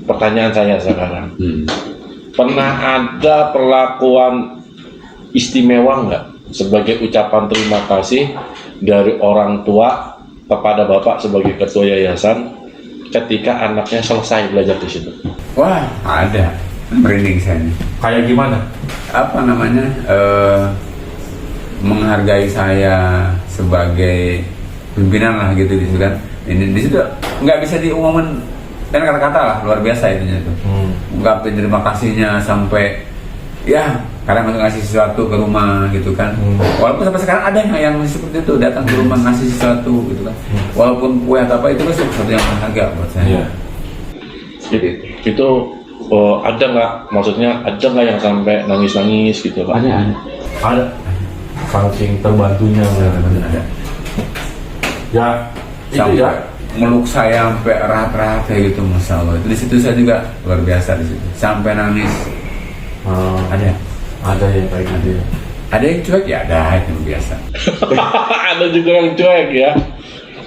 Pertanyaan saya sekarang, pernah ada perlakuan istimewa nggak sebagai ucapan terima kasih dari orang tua kepada Bapak sebagai ketua yayasan ketika anaknya selesai belajar di situ? Wah, ada. Merinding saya nih. Kayak gimana? Apa namanya? Menghargai saya sebagai pimpinan lah gitu di situ kan. Ini di situ nggak bisa diumumin dan kata-kata lah, luar biasa itunya tuh. Ungkapin terima kasihnya sampai ya kadang ngasih sesuatu ke rumah gitu kan. Walaupun sampai sekarang ada yang seperti itu, datang ke rumah ngasih sesuatu gitu kan. Walaupun kue atau apa itu kan sesuatu yang berharga buat saya. Itu ada nggak, maksudnya ada nggak yang sampai nangis-nangis gitu Pak? Ada. Saking terbantunya. Ada. Ya, itu Sampai ya. meluk saya sampai erat-erat kayak gitu, masya Allah. Itu di situ saya juga luar biasa di situ. Sampai nangis. Ada yang kayak gitu ya. Ada yang cuek ya, ada itu biasa. Ada juga yang cuek ya.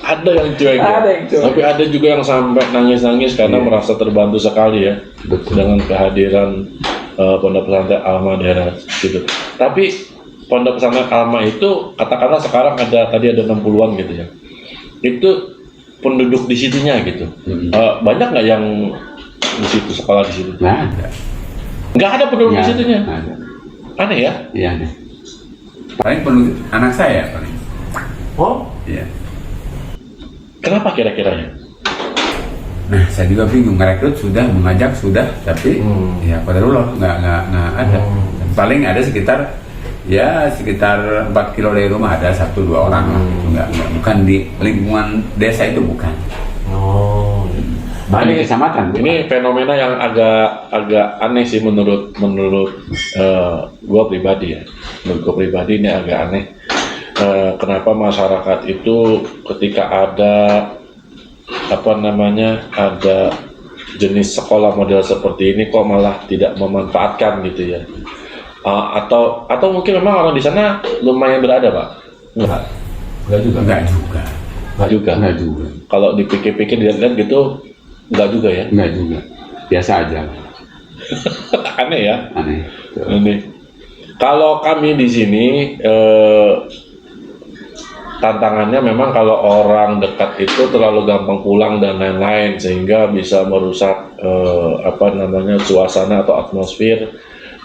Ada yang cuek ya. Ada yang cuek. Tapi ada juga yang sampai nangis-nangis karena Iya. merasa terbantu sekali ya. Betul. Dengan kehadiran Pondok Pesantren Alma daerah gitu. Tapi Pondok Pesantren Alma itu katakanlah sekarang ada 60-an gitu ya. Itu penduduk di situnya gitu. Banyak nggak yang di situ, sekolah di situ? Nggak ada. Nggak ada penduduk di situnya. Nggak ada. Aneh ya? Iya nih. Paling penduduk anak saya paling. Oh, Iya. kenapa kira-kiranya? Nah, saya juga bingung. Merekrut sudah, mengajak sudah, tapi ya qadarullah nggak ada. Paling ada sekitar 4 kilo dari rumah ada 1-2 orang lah. Nggak, bukan di lingkungan desa itu, bukan. Oh. Bukan di kecamatan. bukan. Ini fenomena yang agak aneh sih menurut gua pribadi ya. Menurut gua pribadi ini agak aneh. Kenapa masyarakat itu ketika ada ada jenis sekolah model seperti ini kok malah tidak memanfaatkan gitu ya? Atau mungkin memang orang di sana lumayan berada, Pak? Enggak juga. Kalau dipikir-pikir dilihat gitu, enggak juga ya? Enggak juga. Biasa aja. Aneh ya? Aneh. Ini kalau kami di sini tantangannya memang kalau orang dekat itu terlalu gampang pulang dan lain-lain sehingga bisa merusak suasana atau atmosfer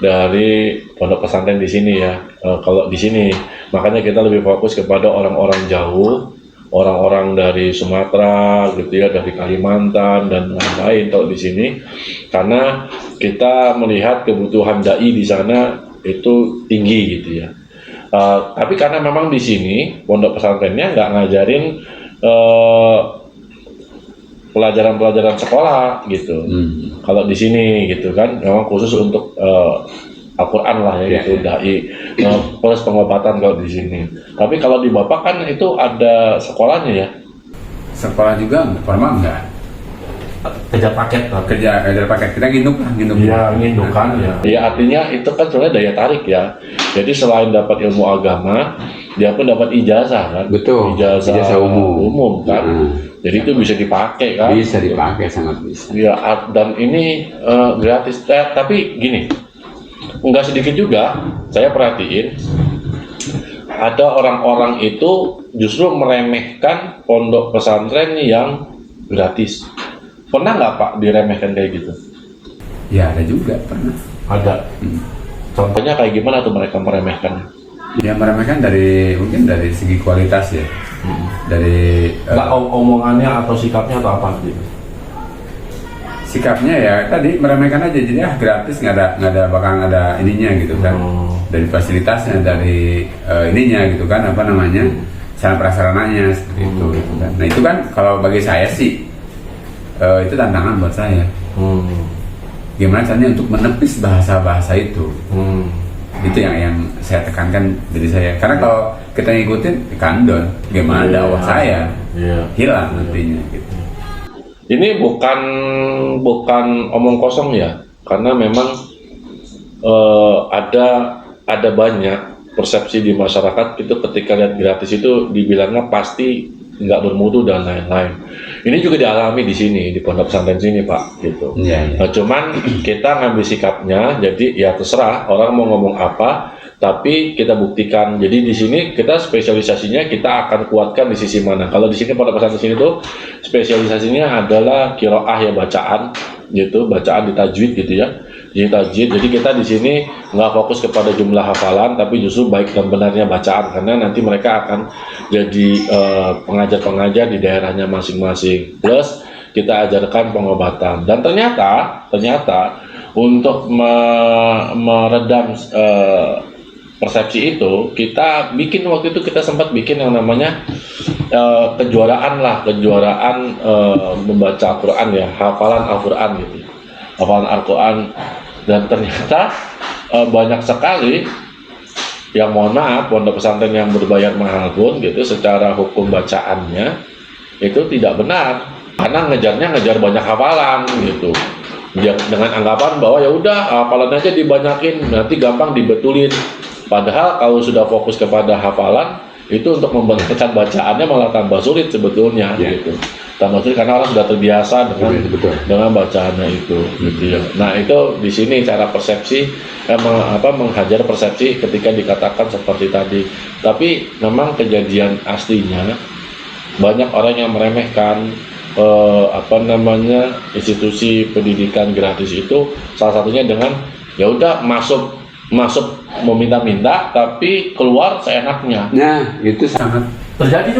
dari pondok pesantren di sini ya. Kalau di sini makanya kita lebih fokus kepada orang-orang jauh, orang-orang dari Sumatera gitu ya, dari Kalimantan dan lain-lain kalau di sini, karena kita melihat kebutuhan dai di sana itu tinggi gitu ya. Tapi karena memang di sini pondok pesantrennya nggak ngajarin pelajaran-pelajaran sekolah gitu. Kalau di sini gitu kan memang khusus untuk Al-Quran lah ya, gitu, dai plus pengobatan kalau di sini. Tapi kalau di Bapak kan itu ada sekolahnya ya? Sekolah juga formal enggak? Kerja paket lah. Kerja pakai kita nginduk. Iya, ngindukan ya. Ya artinya itu kan sebenarnya daya tarik ya. Jadi selain dapat ilmu agama, dia pun dapat ijazah kan. Betul. Ijazah umum kan. Jadi itu bisa dipakai kan. Bisa dipakai, sangat bisa. Ya, dan ini gratis. Tapi gini, nggak sedikit juga saya perhatiin ada orang-orang itu justru meremehkan pondok pesantren yang gratis. Pernah nggak Pak diremehkan kayak gitu? Ya ada juga pernah. Ada. Contohnya kayak gimana tuh mereka meremehkan? Ya meremehkan mungkin dari segi kualitas ya. Dari Nggak omongannya atau sikapnya atau apa gitu? sikapnya ya tadi meremehkan aja, jadi gratis, nggak ada bakal ada ininya gitu kan. Dari fasilitasnya, dari ininya gitu kan, apa namanya, sarana prasarananya seperti itu gitu kan. Nah itu kan kalau bagi saya sih itu tantangan buat saya. Gimana caranya untuk menepis bahasa itu. Itu yang saya tekankan dari saya, karena kalau kita ngikutin kandon, gimana dakwah saya hilang nantinya gitu. Ini bukan omong kosong ya, karena memang ada banyak persepsi di masyarakat itu ketika lihat gratis itu dibilangnya pasti nggak bermutu dan lain-lain. Ini juga dialami di sini, di pondok pesantren sini Pak, gitu. Nah, cuman kita ngambil sikapnya, jadi ya terserah orang mau ngomong apa, tapi kita buktikan. Jadi di sini kita spesialisasinya kita akan kuatkan di sisi mana. Kalau di sini pondok pesantren sini tuh spesialisasinya adalah qiraah ya, bacaan gitu, bacaan di tajwid gitu ya. Di tajwid. Jadi kita di sini nggak fokus kepada jumlah hafalan, tapi justru baik dan benarnya bacaan, karena nanti mereka akan jadi pengajar-pengajar di daerahnya masing-masing. Plus kita ajarkan pengobatan. Dan ternyata untuk meredam persepsi itu, kita bikin waktu itu kita sempat bikin yang namanya kejuaraan membaca Al-Quran ya, hafalan Al-Quran gitu, hafalan Al-Quran. Dan ternyata banyak sekali yang, mohon maaf, pondok pesantren yang berbayar mahal pun gitu secara hukum bacaannya itu tidak benar, karena ngejar banyak hafalan gitu, dengan anggapan bahwa ya udah hafalan aja dibanyakin nanti gampang dibetulin. Padahal kalau sudah fokus kepada hafalan itu untuk membenarkan bacaannya malah tambah sulit sebetulnya gitu. Tambah sulit karena orang sudah terbiasa dengan bacaannya itu gitu ya. Nah, itu di sini cara persepsi menghajar persepsi ketika dikatakan seperti tadi. Tapi memang kejadian aslinya banyak orang yang meremehkan institusi pendidikan gratis itu, salah satunya dengan ya udah masuk meminta-minta tapi keluar seenaknya. Nah itu sangat terjadi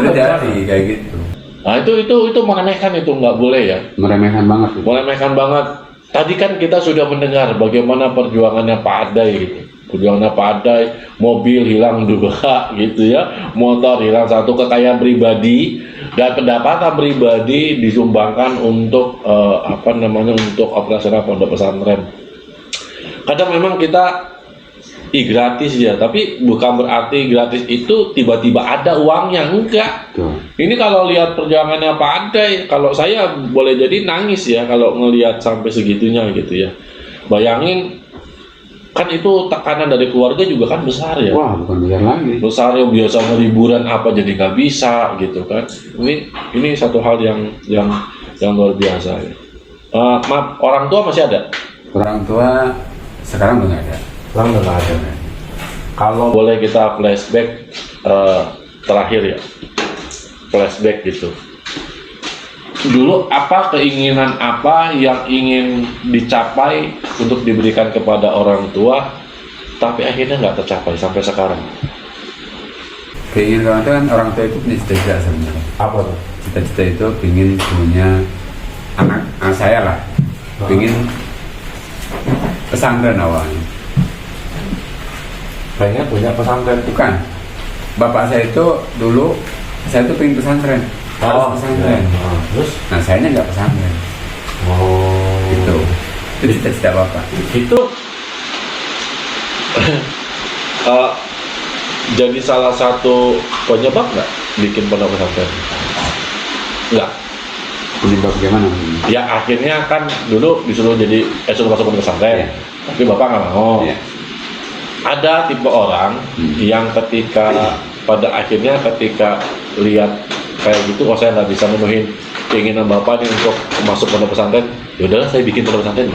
kayak gitu. Nah itu meremehkan, itu nggak boleh ya. Meremehkan banget. Tadi kan kita sudah mendengar bagaimana perjuangannya Pak Adai gitu. Perjuangannya Pak Adai, mobil hilang 2 gitu ya, motor hilang 1, kekayaan pribadi dan pendapatan pribadi disumbangkan untuk untuk operasional pondok pesantren. Kadang memang kita gratis ya, tapi bukan berarti gratis itu tiba-tiba ada uangnya, enggak. Ini kalau lihat perjuangannya Pak Adai, kalau saya boleh jadi nangis ya kalau ngelihat sampai segitunya gitu ya. Bayangin, kan itu tekanan dari keluarga juga kan besar ya. Wah, bukan besar lagi. Besar yang biasa liburan apa jadi nggak bisa gitu kan. Ini satu hal yang luar biasa ya. Maaf, orang tua masih ada? Orang tua sekarang udah nggak ada. Kalau boleh kita flashback terakhir ya, flashback gitu. Dulu keinginan apa yang ingin dicapai untuk diberikan kepada orang tua, tapi akhirnya nggak tercapai sampai sekarang? Keinginan orang tua itu punya cita-cita sebenarnya. Apa tuh? Cita-cita itu ingin punya anak saya lah, ingin pesantren awalnya. Pengen punya pesantren? Bukan, bapak saya itu dulu, saya tuh pengen pesantren. Pesantren. Terus? Nah, sayanya nggak pesantren. Gitu. Itu cita-cita bapak. Itu jadi salah satu penyebab nggak bikin pondok pesantren? Nggak. Penyebab gimana? Ya akhirnya kan dulu disuruh suruh masuk pondok pesantren, tapi bapak nggak mau. Ada tipe orang yang ketika lihat kayak gitu, saya nggak bisa memenuhi keinginan bapak nih untuk masuk pondok pesantren, ya udahlah saya bikin pondok pesantren.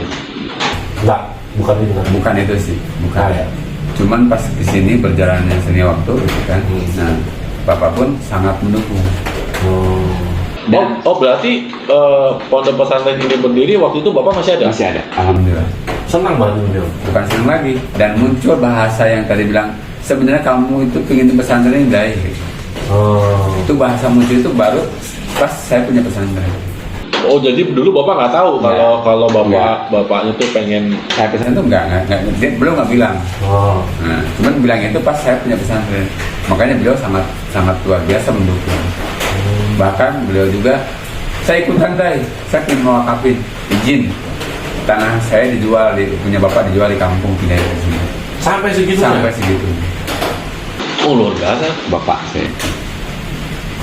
Enggak, bukan itu sih, bukan. Cuman pas kesini berjalannya seni waktu gitu kan. Nah, bapak pun sangat mendukung. Dan Berarti pondok pesantren ini berdiri waktu itu Bapak masih ada? masih ada, alhamdulillah. Senang banget beliau. Bukan senang lagi. Dan muncul bahasa yang tadi bilang, sebenarnya kamu itu pengen pesantren ini dai. Itu bahasa muncul itu baru pas saya punya pesantren. Oh, jadi dulu Bapak nggak tahu Nggak. kalau Nggak. bapaknya tuh pengen. Saya pesantren itu dia belum nggak bilang. Nah, cuman bilang itu pas saya punya pesantren. Makanya beliau sangat luar biasa mendukung. Bahkan beliau juga, saya ikutan dai, saya ingin mewakafin izin tanah saya dijual, punya bapak dijual di kampung, pindah ke sini. Sampai segitu. Sampai segitu. Oh, luar biasa. Bapak saya.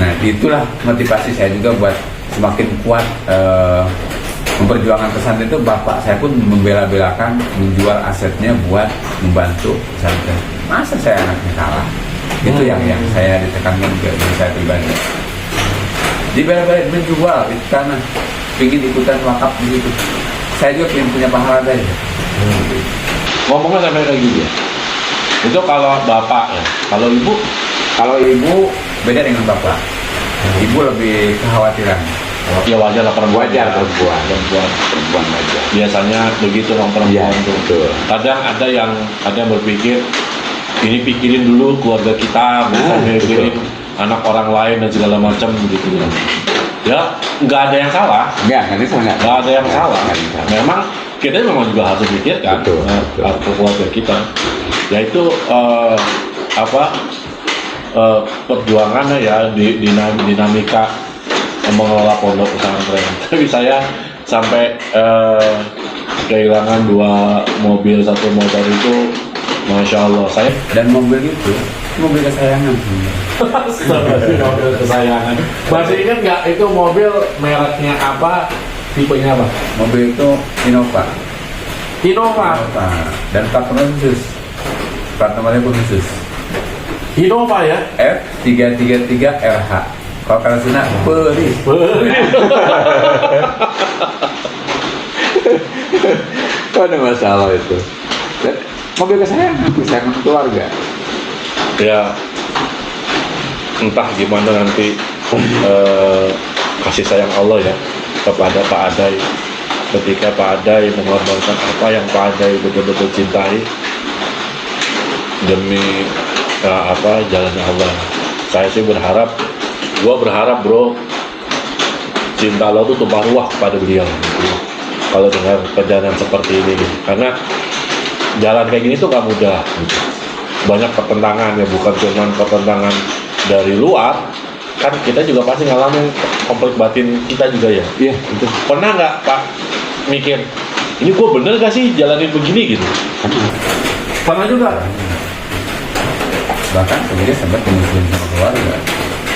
Nah, itulah motivasi saya juga buat semakin kuat memperjuangkan pesantren itu. Bapak saya pun membela-belakan menjual asetnya buat membantu pesantren. Masa saya anaknya kalah? Itu yang saya ditekankan ke diri saya pribadi. Dibela-bela menjual itu tanah, ingin ikutan wakaf di situ. Saya juga ingin punya pahala dari. Ngomongnya sampai kayak gitu ya. Itu kalau bapak ya. Kalau ibu Beda dengan bapak. Ibu lebih kekhawatiran. ya wajar lah perempuan. perempuan aja. Biasanya begitu orang perempuan Iya, tuh. betul. Kadang ada yang berpikir ini pikirin dulu keluarga kita, bukan mikirin anak orang lain dan segala macam gitu ya. Ya nggak ada yang salah. Nggak Nggak ada yang salah. Memang kita memang juga harus pikirkan Betul, betul. harus keluarga kita. Yaitu perjuangannya ya dinamika mengelola pondok pesantren. Tapi saya sampai kehilangan 2 mobil, 1 motor itu, masya Allah. Saya Dan mobil itu mobil kesayangan. mobil kesayangan. Masih ingat nggak itu mobil mereknya apa, tipenya apa? Mobil itu Innova. Innova. Dan plat nomornya khusus. Plat nomornya pun khusus. Innova ya. F333RH. Kalau kata Sunda, Peris. Kok ada masalah itu? Dan mobil kesayangan keluarga. Ya entah gimana nanti kasih sayang Allah ya kepada Pak Adai, ketika Pak Adai mengorbankan apa yang Pak Adai betul-betul cintai demi jalannya Allah. Saya sih gua berharap bro, cinta Allah tuh tumpah ruah kepada beliau gitu. Kalau dengar perjalanan seperti ini gitu. Karena jalan kayak gini tuh gak mudah gitu. Banyak pertentangan ya, bukan cuma pertentangan dari luar, kan kita juga pasti ngalamin konflik batin kita juga ya. Iya, itu. Pernah nggak Pak mikir, ini gue bener gak sih jalanin begini gitu? Pernah juga. Bahkan kemudian sempat dimusuhin sama keluarga.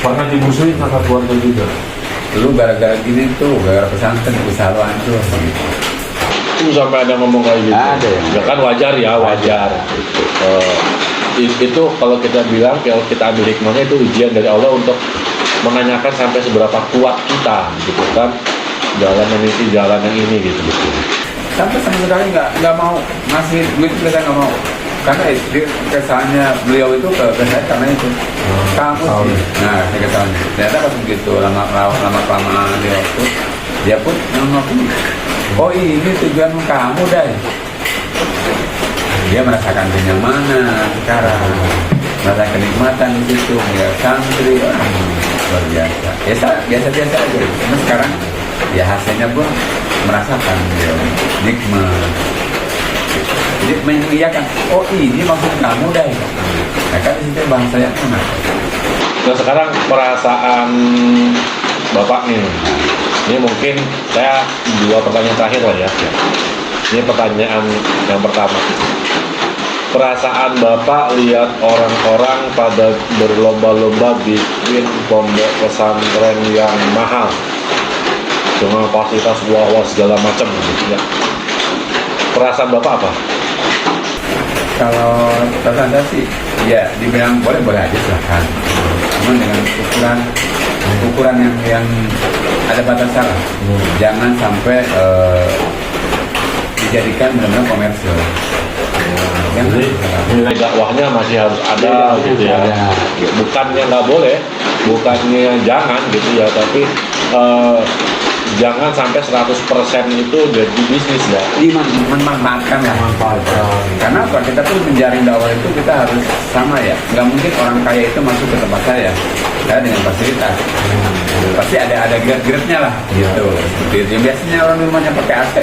Pernah dimusuhin sama keluarga juga. Lu gara-gara gini tuh, gara-gara pesantren usaha lu hancur. Sampai ada ngomong kayak gitu. Ada ya? Ya kan wajar ya, wajar. Itu kalau kita bilang, kalau kita ambil hikmahnya, itu ujian dari Allah untuk menanyakan sampai seberapa kuat kita gitu kan, jalan meniti jalan yang ini gitu. Sampai sama sekali nggak mau ngasih duit, kita nggak mau. Karena kesannya beliau itu ke saya karena itu. Kamu sih. Nah, saya kesannya. Ternyata pas begitu lama-kelamaan dia pun ngaku. Oh, ini tujuan kamu, Dai. Dia merasakan kenyamanan sekarang, merasakan kenikmatan di situ, melihat santri, luar biasa. Biasa aja. Cuma sekarang ya hasilnya pun merasakan dia nikmat. Jadi mengiyakan, oh ini maksud kamu, Dai. Nah, kan di situ bahasanya enak. Nah sekarang perasaan Bapak nih, ini mungkin saya 2 pertanyaan terakhir lah ya. Ini pertanyaan yang pertama. Perasaan Bapak lihat orang-orang pada berlomba-lomba bikin pondok pesantren yang mahal dengan fasilitas wah segala macam gitu ya. Perasaan Bapak apa? Kalau perasaan sih, ya dibilang boleh aja silahkan. Cuman dengan ukuran yang ada batasan. Jangan sampai dijadikan benar-benar komersial. Jadi nilai dakwahnya masih harus ada gitu ya. Bukannya nggak boleh, bukannya jangan gitu ya, tapi jangan sampai 100% itu jadi bisnis ya. Dimanfaatkan ya. Karena apa? Kita pun menjaring dakwah itu kita harus sama ya. Nggak mungkin orang kaya itu masuk ke tempat saya dengan fasilitas. Pasti ada grade-grade-nya lah gitu. Seperti itu. Biasanya orang rumahnya pakai AC.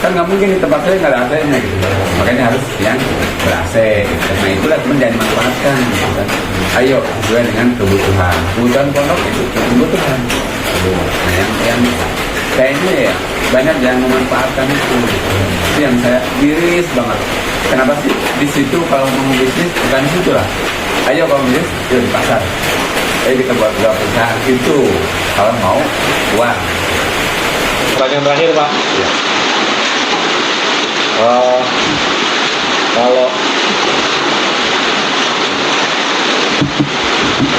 Kan nggak mungkin di tempat saya nggak ada AC-nya gitu. Makanya harus yang ber-AC gitu. Nah itulah teman jangan manfaatkan gitu kan. Ayo sesuai dengan kebutuhan. Kebutuhan pondok itu kebutuhan. Nah yang kayaknya ya banyak yang memanfaatkan itu. Itu yang saya miris banget. Kenapa sih di situ kalau mau bisnis bukan di situ lah. Ayo kalau bisnis di pasar. Ayo kita buat perusahaan itu kalau mau uang. Pertanyaan terakhir Pak. Ya.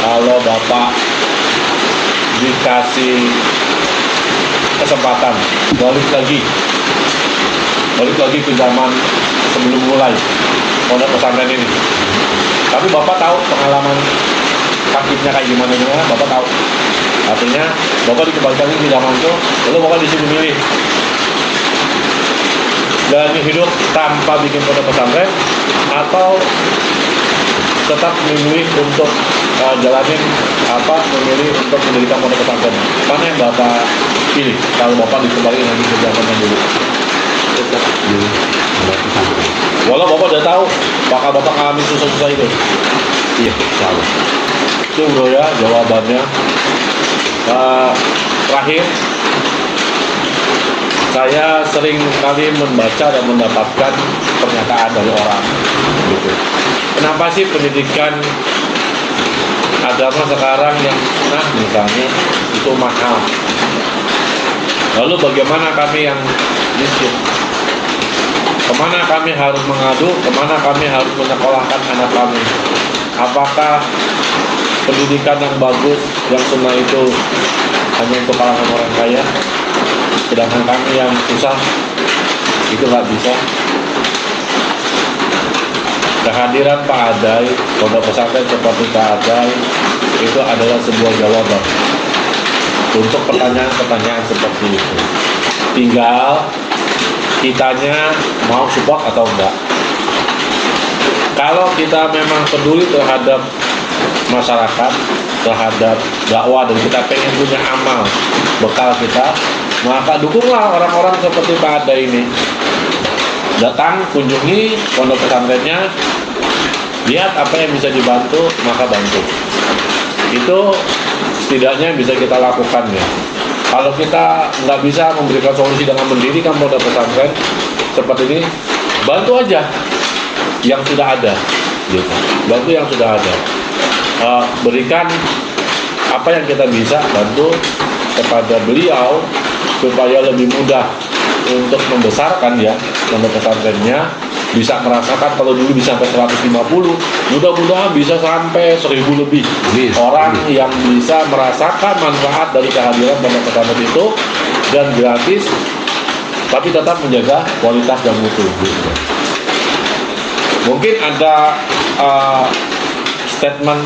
Kalau Bapak dikasih kesempatan balik lagi ke zaman sebelum mulai pondok pesantren ini, tapi Bapak tahu pengalaman sakitnya kayak gimana, Bapak tahu. Artinya Bapak dikembalikan ke zaman itu, lalu Bapak disuruh milih jalani hidup tanpa bikin pondok pesantren atau tetap memilih untuk memilih untuk mendirikan pondok pesantren. Mana yang Bapak pilih kalau Bapak dikembalikan lagi ke zaman yang dulu? Tetap di pondok pesantren. Walau Bapak udah tahu bakal Bapak ngalamin susah-susah itu. Iya, insyaallah. Itu bro ya jawabannya. Terakhir, saya sering kali membaca dan mendapatkan pernyataan dari orang gitu. Kenapa sih pendidikan agama sekarang yang misalnya itu mahal? Lalu bagaimana kami yang miskin? Kemana kami harus mengadu? Kemana kami harus menyekolahkan anak kami? Apakah pendidikan yang bagus, yang sunnah itu hanya untuk kalangan orang kaya? Sedangkan kami yang susah itu nggak bisa. Kehadiran Pak Adai, pondok pesantren seperti Pak Adai itu adalah sebuah jawaban untuk pertanyaan-pertanyaan seperti itu. Tinggal kitanya mau support atau enggak. Kalau kita memang peduli terhadap masyarakat, terhadap dakwah, dan kita pengen punya amal bekal kita, maka dukunglah orang-orang seperti Pak Adai ini. Datang, kunjungi pondok pesantrennya, lihat apa yang bisa dibantu, maka bantu. Itu setidaknya bisa kita lakukan ya. Kalau kita nggak bisa memberikan solusi dengan mendirikan pondok pesantren seperti ini, bantu aja yang sudah ada, gitu. Bantu yang sudah ada. Berikan apa yang kita bisa, bantu kepada beliau supaya lebih mudah untuk membesarkan ya pondok pesantrennya, bisa merasakan kalau dulu bisa sampai 150, mudah-mudahan bisa sampai 1000 lebih orang yang bisa merasakan manfaat dari kehadiran pondok pesantren itu, dan gratis tapi tetap menjaga kualitas dan mutu gitu. Mungkin ada statement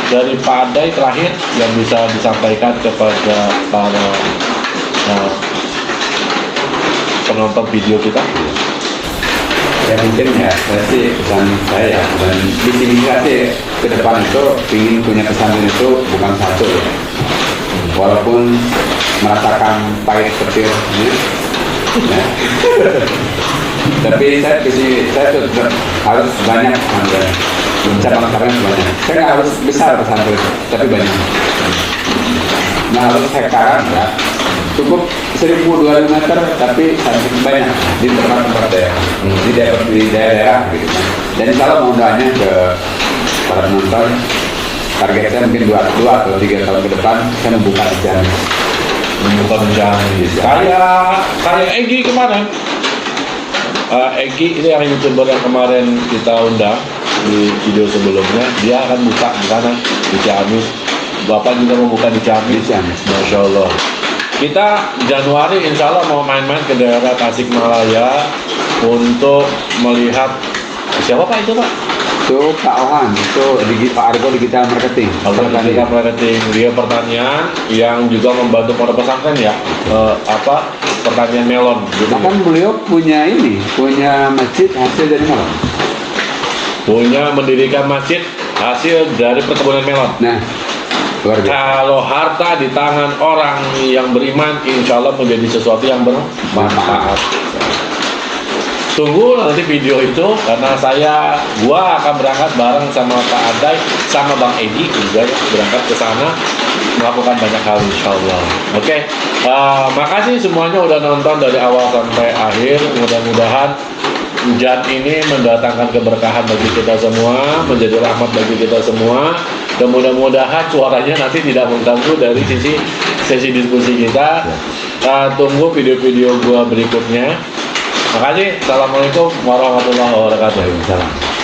dari Pak Adai terakhir yang bisa disampaikan kepada para penonton video kita. Ya mungkin ya, pesan saya dan visi sih ke depan itu ingin punya pesantren itu bukan satu ya. Walaupun merasakan pahit petir ya. Tapi saya tetap harus banyak pesantren, cabang-cabang banyak. Saya nggak harus besar pesantren, tapi banyak. Nah harus hektaran ya, cukup 1000-2000 meter, tapi sangat banyak di tempat-tempat daerah, di daerah gitu kan. Dan insya Allah mudah-mudahan ke para penonton, target saya mungkin 2 atau 3 tahun ke depan saya membuka jalan. Kayak Egi kemarin. Egi ini yang YouTuber yang kemarin kita undang di video sebelumnya, dia akan buka di sana di Ciamis. Bapak juga mau buka di Ciamis. Masya Allah. Kita Januari insya Allah mau main-main ke daerah Tasikmalaya untuk melihat siapa Pak itu Pak? Itu Pak Ohan, itu Pak Argo Digital Marketing. Digital Marketing, dia pertanian yang juga membantu pondok pesantren ya, pertanian melon gitu. Bahkan beliau punya masjid hasil dari melon. Punya mendirikan masjid hasil dari perkebunan melon. Nah, luar biasa. Kalau harta di tangan orang yang beriman, insya Allah menjadi sesuatu yang bermanfaat. Tunggu nanti video itu, karena gua akan berangkat bareng sama Pak Adai, sama Bang Edi juga berangkat ke sana melakukan banyak hal insya Allah. Oke, makasih semuanya udah nonton dari awal sampai akhir. Mudah-mudahan hujan ini mendatangkan keberkahan bagi kita semua, menjadi rahmat bagi kita semua. Dan mudah-mudahan suaranya nanti tidak mengganggu dari sesi diskusi kita. Tunggu video-video gua berikutnya. Makasih. Assalamualaikum warahmatullahi wabarakatuh. Waalaikumsalam.